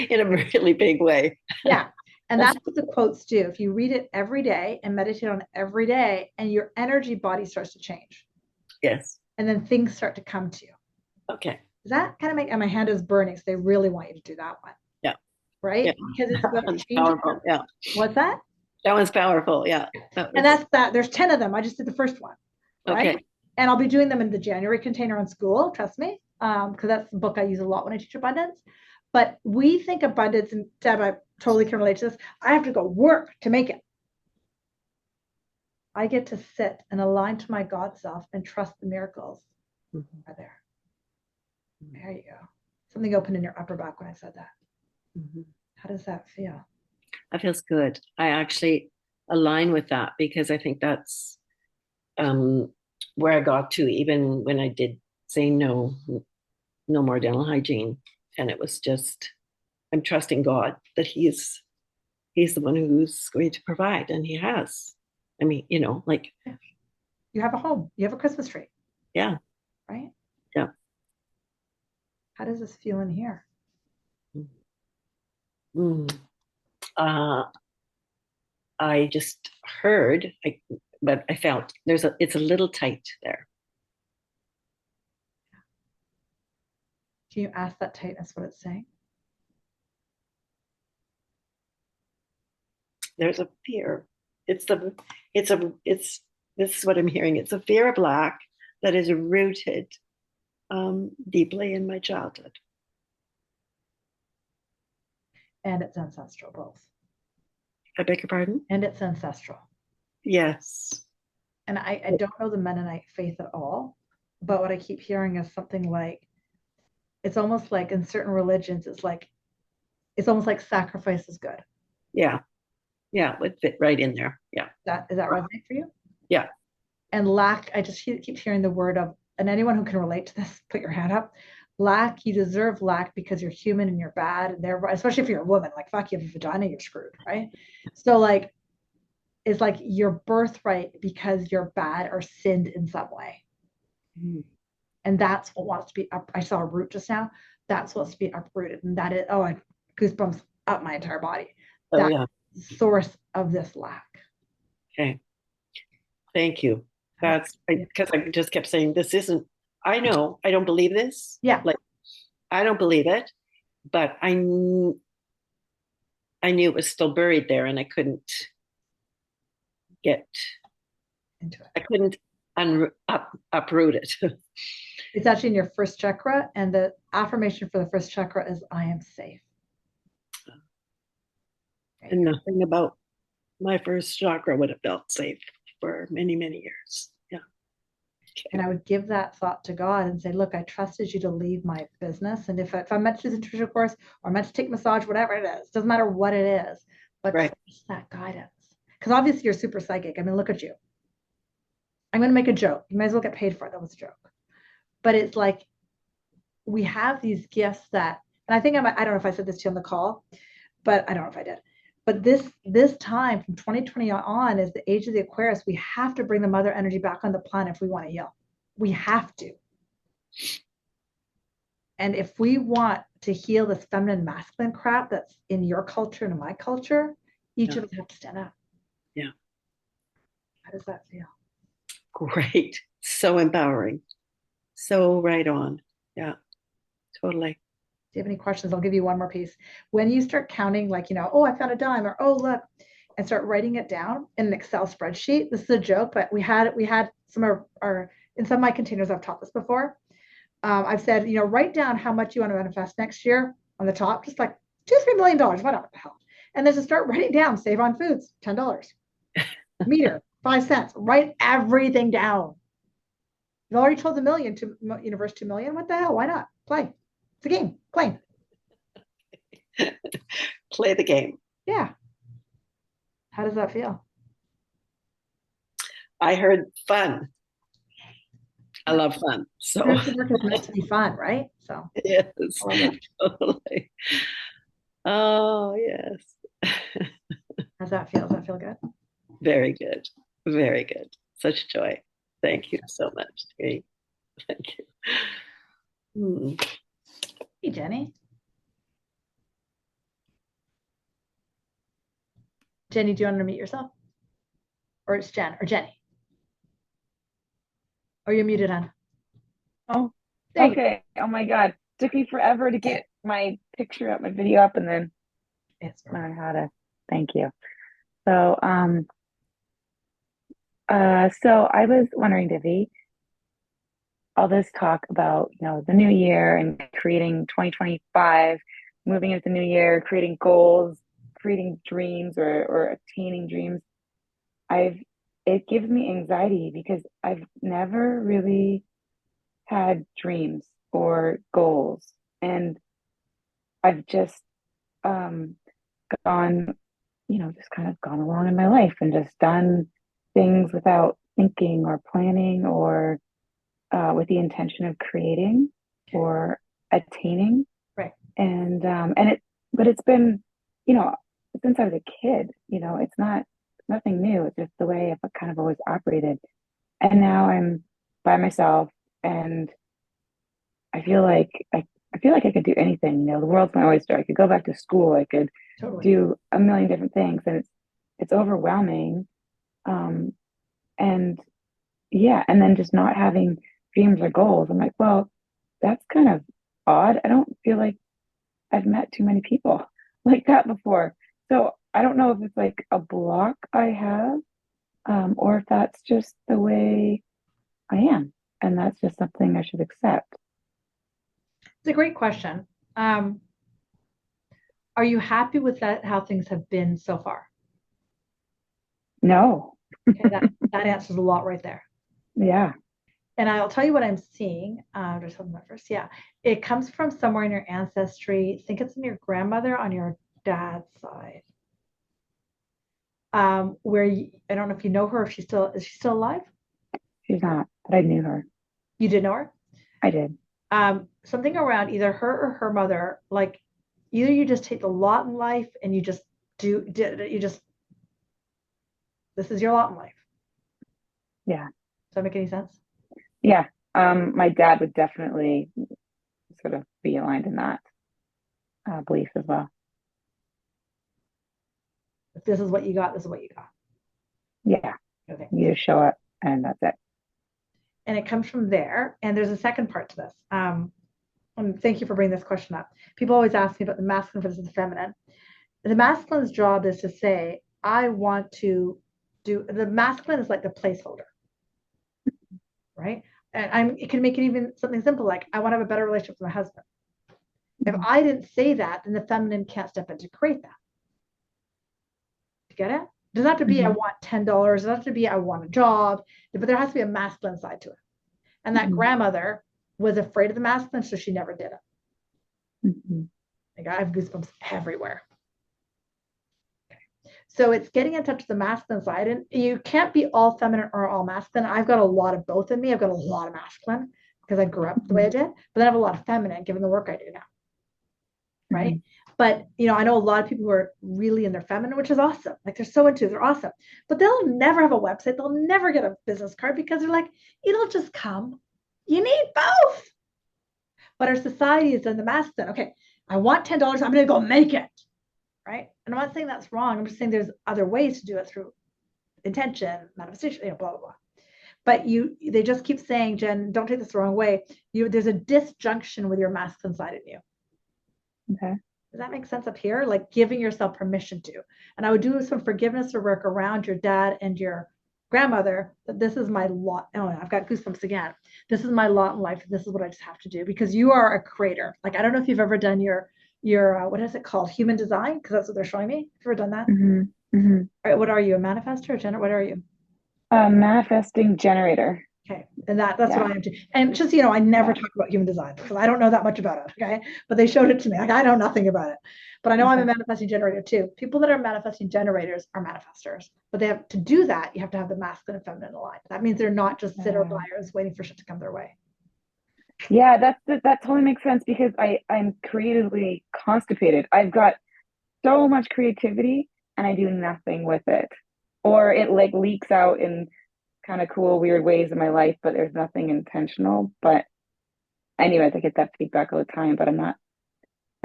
in a really big way. Yeah. And that's what the quotes do. If you read it every day and meditate on it every day, and your energy body starts to change. Yes. And then things start to come to you. Okay. Does that kind of make, and my hand is burning, so they really want you to do that one. Yeah. Right? Yeah. Because it's about That's changing. powerful. Yeah. What's that? That one's powerful. Yeah. And that's that. There's 10 of them. I just did the first one. Right? Okay. And I'll be doing them in the January container on school. Trust me. Because that's the book I use a lot when I teach abundance. But we think abundance, and Deb, I totally can relate to this. I have to go work to make it. I get to sit and align to my God self and trust the miracles are there. There you go. Something opened in your upper back when I said that. How does that feel? That feels good. I actually align with that because I think that's where I got to, even when I did say no more dental hygiene. And it was just, I'm trusting God that He's the one who's going to provide, and He has. I mean, like, you have a home, you have a Christmas tree. Yeah. Right? Yeah. How does this feel in here? I just heard, but I felt it's a little tight there. Can you ask that tightness what it's saying? There's a fear. This is what I'm hearing. It's a fear of lack that is rooted deeply in my childhood. And it's ancestral, both. I beg your pardon? And it's ancestral. Yes. And I don't know the Mennonite faith at all, but what I keep hearing is something like, it's almost like in certain religions, it's almost like sacrifice is good. Yeah. Yeah. Would fit right in there. Yeah. Is that resonate for you? Yeah. And lack, I just keep hearing the word of, and anyone who can relate to this, put your hand up. Lack, you deserve lack because you're human and you're bad, and they're, especially if you're a woman, like fuck, you have a vagina, you're screwed, right? So like, it's like your birthright because you're bad or sinned in some way. Mm. And that's what wants to be up. I saw a root just now. That's what's to be uprooted. And that is, oh, I goosebumps up my entire body. Oh, That's yeah. the source of this lack. Okay. Thank you. That's because I just kept saying, this isn't, I know, I don't believe this. Yeah. Like, I don't believe it, but I knew it was still buried there and I couldn't get Into it. I couldn't uproot it. It's actually in your first chakra, and the affirmation for the first chakra is I am safe. And nothing about my first chakra would have felt safe for many, many years. Yeah. Okay. And I would give that thought to God and say, look, I trusted you to leave my business. And if I'm meant to do the nutrition course or I'm meant to take massage, whatever it is, doesn't matter what it is, but Right. trust that guidance. Because obviously you're super psychic. I mean, look at you. I'm going to make a joke. You might as well get paid for it. That was a joke. But it's like, we have these gifts that, and I think I don't know if I said this to you on the call, but I don't know if I did. But this time from 2020 on is the age of the Aquarius. We have to bring the mother energy back on the planet if we want to heal. We have to. And if we want to heal this feminine masculine crap that's in your culture and in my culture, each of us have to stand up. Yeah. How does that feel? Great. So empowering. So right on. Yeah. Totally. Do you have any questions? I'll give you one more piece. When you start counting, like, oh, I found a dime, or oh, look, and start writing it down in an Excel spreadsheet. This is a joke, but we had some of our in some of my containers. I've taught this before. I've said, write down how much you want to manifest next year on the top, just like $2-3 million, whatever the hell. And then to start writing down, save on foods, $10, meter, 5 cents. Write everything down. You've already told the million to universe 2 million. What the hell? Why not? Play. It's a game. Play. Play the game. Yeah. How does that feel? I heard fun. I love fun. So Spiritual work is meant to be fun, right? So yes, totally. Oh yes. how's that feel? Does that feel good? Very good. Very good. Such joy. Thank you so much, Terry. Thank you. Hey, Jenny. Jenny, do you want to meet yourself? Or it's Jen or Jenny? Or you're muted on. Oh, There you okay. Oh my God. Took me forever to get my picture up, my video up, and then go. It's learn how to. Thank you. So, so I was wondering, Divi, all this talk about, the new year and creating 2025, moving into the new year, creating goals, creating dreams or attaining dreams. It gives me anxiety because I've never really had dreams or goals, and I've just gone, just kind of gone along in my life and just done things without thinking or planning or with the intention of creating or attaining. Right. But it's been, since I was a kid, it's nothing new. It's just the way I've kind of always operated. And now I'm by myself and I feel like I could do anything. The world's my oyster. I could go back to school. I could totally do a million different things, and it's overwhelming. And yeah, and then just not having dreams or goals. I'm like, well, that's kind of odd. I don't feel like I've met too many people like that before. So I don't know if it's like a block I have, or if that's just the way I am, and that's just something I should accept. It's a great question. Are you happy with that, how things have been so far? No, Okay, that answers a lot right there. Yeah. And I'll tell you what I'm seeing. Just something that first. Yeah. It comes from somewhere in your ancestry. I think it's in your grandmother on your dad's side. Where I don't know if you know her, if is she still alive? She's not, but I knew her. You did know her? I did. Something around either her or her mother, like either you just take the lot in life and you just this is your lot in life. Yeah. Does that make any sense? Yeah. My dad would definitely sort of be aligned in that belief as well. If this is what you got, this is what you got. Yeah. Okay. You just show up and that's it. And it comes from there. And there's a second part to this. And thank you for bringing this question up. People always ask me about the masculine versus the feminine. The masculine's job is to say, I want to do, the masculine is like the placeholder, right? And it can make it even something simple like, I want to have a better relationship with my husband. If I didn't say that, then the feminine can't step in to create that. You get it? It doesn't have to be, I want $10. It doesn't have to be, I want a job, but there has to be a masculine side to it. And that grandmother was afraid of the masculine, so she never did it. Like I have goosebumps everywhere. So it's getting in touch with the masculine side, and you can't be all feminine or all masculine. I've got a lot of both in me. I've got a lot of masculine because I grew up the way I did, but then I have a lot of feminine given the work I do now. Right. But, I know a lot of people who are really in their feminine, which is awesome. Like they're so into it, they're awesome, but they'll never have a website. They'll never get a business card because they're like, it'll just come. You need both. But our society is in the masculine. Okay, I want $10. I'm going to go make it. Right. And I'm not saying that's wrong. I'm just saying there's other ways to do it through intention, manifestation, blah, blah, blah. But they just keep saying, Jen, don't take this the wrong way. There's a disjunction with your masculine side in you. Okay. Does that make sense up here? Like giving yourself permission to. And I would do some forgiveness or work around your dad and your grandmother, that this is my lot. Oh, I've got goosebumps again. This is my lot in life. This is what I just have to do because you are a creator. Like, I don't know if you've ever done your what is it called? Human design? Because that's what they're showing me. Have you ever done that? All right, what are you? A manifestor or Jenna? What are you? Manifesting generator. Okay. And that's what I am too. And just, I never talk about human design because I don't know that much about it. Okay. But they showed it to me. Like I know nothing about it. But I know I'm a manifesting generator too. People that are manifesting generators are manifestors. But they have to do that, you have to have the masculine and feminine aligned. That means they're not just sitter buyers waiting for shit to come their way. Yeah, that totally makes sense because I'm creatively constipated. I've got so much creativity and I do nothing with it. Or it like leaks out in kind of cool, weird ways in my life, but there's nothing intentional. But anyways, I get that feedback all the time, but I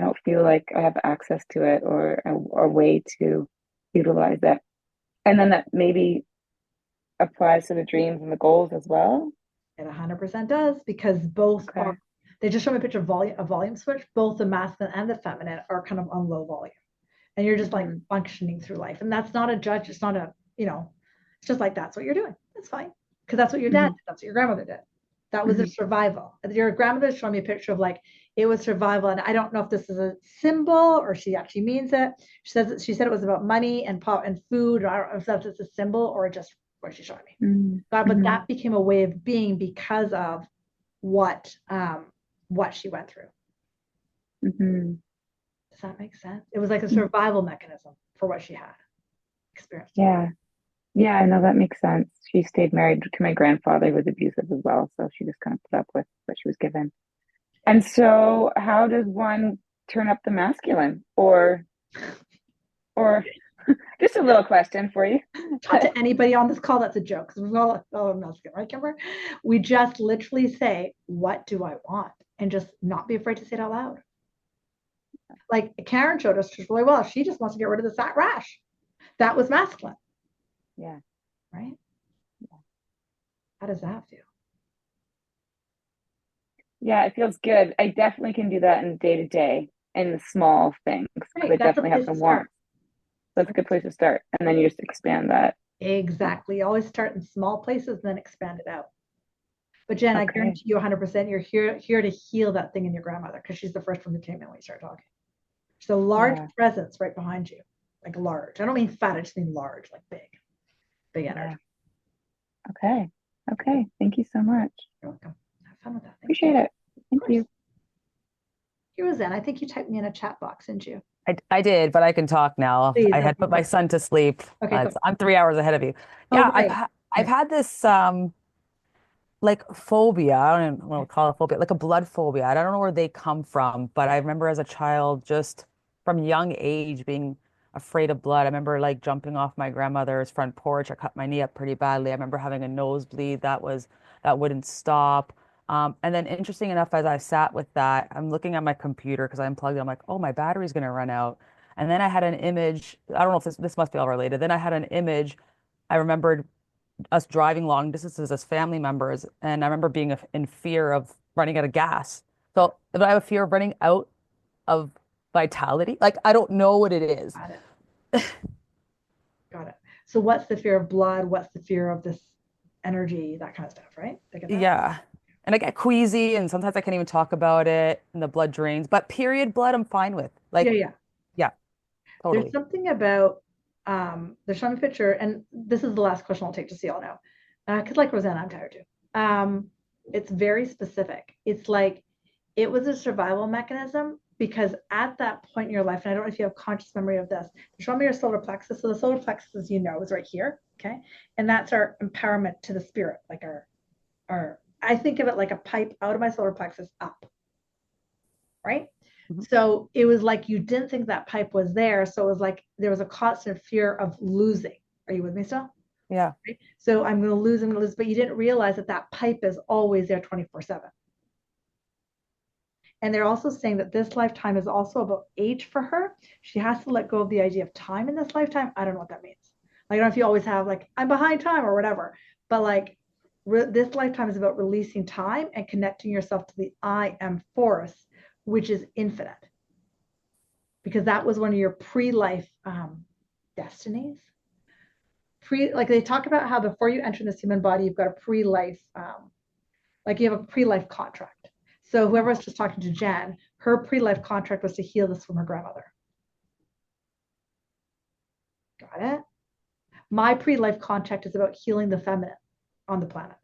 don't feel like I have access to it or a way to utilize it. And then that maybe applies to the dreams and the goals as well. It 100% does because both are, they just show me a picture of a volume switch. Both the masculine and the feminine are kind of on low volume. And you're just like functioning through life. And that's not a judge. It's not it's just like, that's what you're doing. That's fine. Because that's what your dad did. That's what your grandmother did. That was a survival. Your grandmother showed me a picture of like, it was survival. And I don't know if this is a symbol or she actually means it. She said it was about money and food. Or I don't know if that's just a symbol or just what she showed me. But that became a way of being because of what she went through. Does that make sense? It was like a survival mechanism for what she had experienced. Yeah, I know that makes sense. She stayed married to my grandfather, who was abusive as well. So she just kind of put up with what she was given. And so how does one turn up the masculine? Or just a little question for you. Talk to anybody on this call, that's a joke. Because we're all masculine, right, Kimber? We just literally say, what do I want? And just not be afraid to say it out loud. Like Karen showed us just really well. She just wants to get rid of the fat rash. That was masculine. Yeah. Right? Yeah. How does that feel? Yeah, it feels good. I definitely can do that in day to day in the small things. Right. I definitely have some wants. That's a good place to start. And then you just expand that. Exactly. You always start in small places, then expand it out. But Jen, I guarantee you 100% you're here to heal that thing in your grandmother because she's the first one who came in when you start talking. She's a large presence right behind you. Like large. I don't mean fat, I just mean large, like big. big Yeah. energy. Okay. Okay. Thank you so much. You're welcome. Have fun with that. Thank Appreciate you. it. Thank course. you. Here was Zen. I think you typed me in a chat box, didn't you? I did, but I can talk now. Please, I had okay, put my cool. son to sleep. Okay, cool. I'm 3 hours ahead of you. Oh, Yeah, right. I've had this like phobia. I don't even want to call it phobia, like a blood phobia. I don't know where they come from, but I remember as a child, just from young age, being afraid of blood. I remember like jumping off my grandmother's front porch. I cut my knee up pretty badly. I remember having a nosebleed that wouldn't stop. And then interesting enough, as I sat with that, I'm looking at my computer because I unplugged it. I'm like, oh, my battery's gonna run out. And then I had an image. I don't know if this must be all related. Then I had an image. I remembered us driving long distances as family members, and I remember being in fear of running out of gas. So if I have a fear of running out of vitality, like I don't know what it is. Got it. Got it. So what's the fear of blood? What's the fear of this energy? That kind of stuff, right? They get that? Yeah. And I get queasy, and sometimes I can't even talk about it, and the blood drains. But period blood, I'm fine with. Like, Yeah. yeah, There's totally. something about there's some picture, and this is the last question I'll take just so y'all know. Because like Rosanna, I'm tired too. It's very specific. It's like it was a survival mechanism because at that point in your life, and I don't know if you have conscious memory of this, show me your solar plexus. So the solar plexus, as you know, is right here. Okay. And that's our empowerment to the spirit, like our I think of it like a pipe out of my solar plexus up. Right. So it was like you didn't think that pipe was there. So it was like there was a constant fear of losing. Are you with me still? Yeah. Right? So I'm going to lose, but you didn't realize that that pipe is always there 24/7. And they're also saying that this lifetime is also about age for her. She has to let go of the idea of time in this lifetime. I don't know what that means. Like, I don't know if you always have like, I'm behind time or whatever, but like this lifetime is about releasing time and connecting yourself to the I am force, which is infinite. Because that was one of your pre-life destinies. Like they talk about how before you enter this human body, you've got a pre-life, like you have a pre-life contract. So whoever was just talking to Jen, her pre-life contract was to heal this from her grandmother. Got it? My pre-life contract is about healing the feminine on the planet.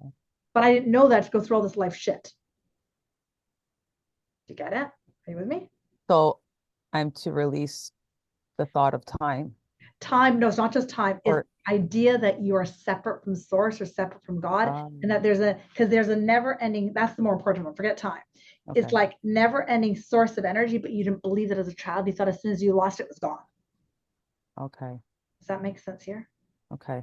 Okay. But I didn't know that to go through all this life shit. Do you get it? Are you with me? So I'm to release the thought of time. Time, no, it's not just time. It's the idea that you are separate from source or separate from God, and that because there's a never ending, that's the more important one, forget time. Okay. It's like never ending source of energy, but you didn't believe it as a child. You thought as soon as you lost it, it was gone. Okay. Does that make sense here? Okay.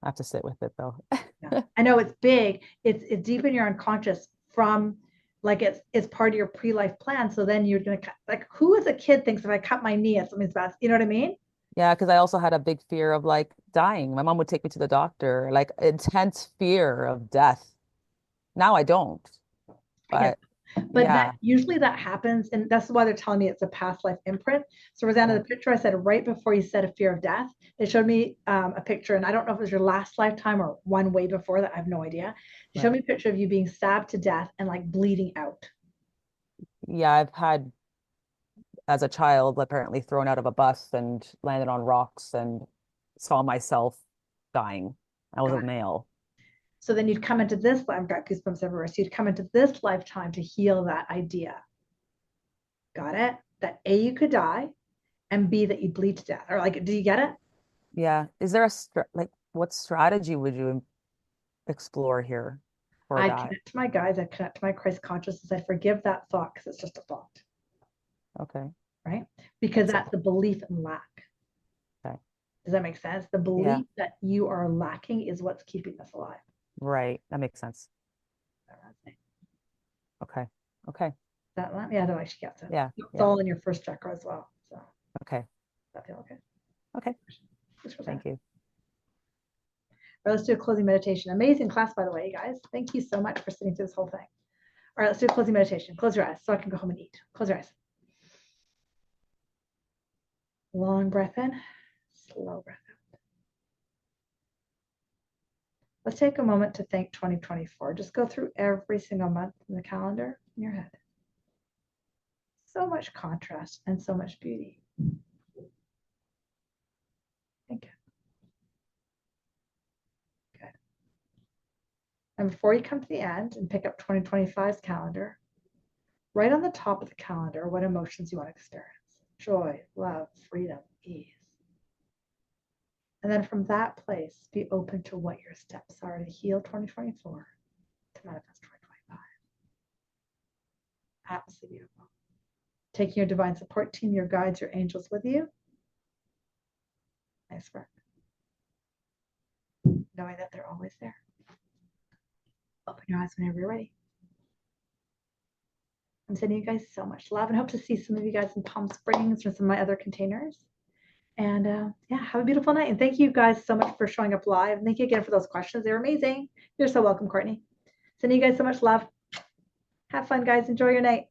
I have to sit with it though. Yeah. I know it's big. It's deep in your unconscious from like it's part of your pre-life plan. So then you're gonna like who as a kid thinks if I cut my knee at something's bad, you know what I mean? Yeah, because I also had a big fear of like dying. My mom would take me to the doctor, like intense fear of death. Now I don't. But yeah. Usually that happens, and that's why they're telling me it's a past life imprint. So Rosanna, the picture I said right before you said a fear of death, they showed me a picture, and I don't know if it was your last lifetime or one way before that. I have no idea. They showed me a picture of you being stabbed to death and like bleeding out. Yeah, I've had as a child apparently thrown out of a bus and landed on rocks and saw myself dying. I was a male. So then you'd come into this, I've got goosebumps everywhere. So you'd come into this lifetime to heal that idea. Got it? That A, you could die, and B, that you bleed to death. Or like, do you get it? Yeah. Is there like what strategy would you explore here for I that? connect to my guides, I connect to my Christ consciousness. I forgive that thought because it's just a thought. Okay. Right? Because that's the belief in lack. Okay. Does that make sense? The belief that you are lacking is what's keeping us alive. Right. That makes sense. Okay. Okay. That yeah, that actually gets it. Yeah. It's all in your first chakra as well. So okay. That feel okay? Okay. Thank you. All right, let's do a closing meditation. Amazing class, by the way, you guys. Thank you so much for sitting through this whole thing. All right, let's do a closing meditation. Close your eyes so I can go home and eat. Close your eyes. Long breath in, slow breath out. Let's take a moment to thank 2024. Just go through every single month in the calendar in your head. So much contrast and so much beauty. Thank you. And before you come to the end and pick up 2025's calendar, write on the top of the calendar what emotions you want to experience: joy, love, freedom, ease. And then from that place, be open to what your steps are to heal 2024, to manifest 2025. Absolutely beautiful. Taking your divine support team, your guides, your angels with you. Nice work. Knowing that they're always there. Open your eyes whenever you're ready. I'm sending you guys so much love and hope to see some of you guys in Palm Springs or some of my other containers. And yeah, have a beautiful night. And thank you guys so much for showing up live. And thank you again for those questions. They were amazing. You're so welcome, Courtney. Sending you guys so much love. Have fun, guys. Enjoy your night.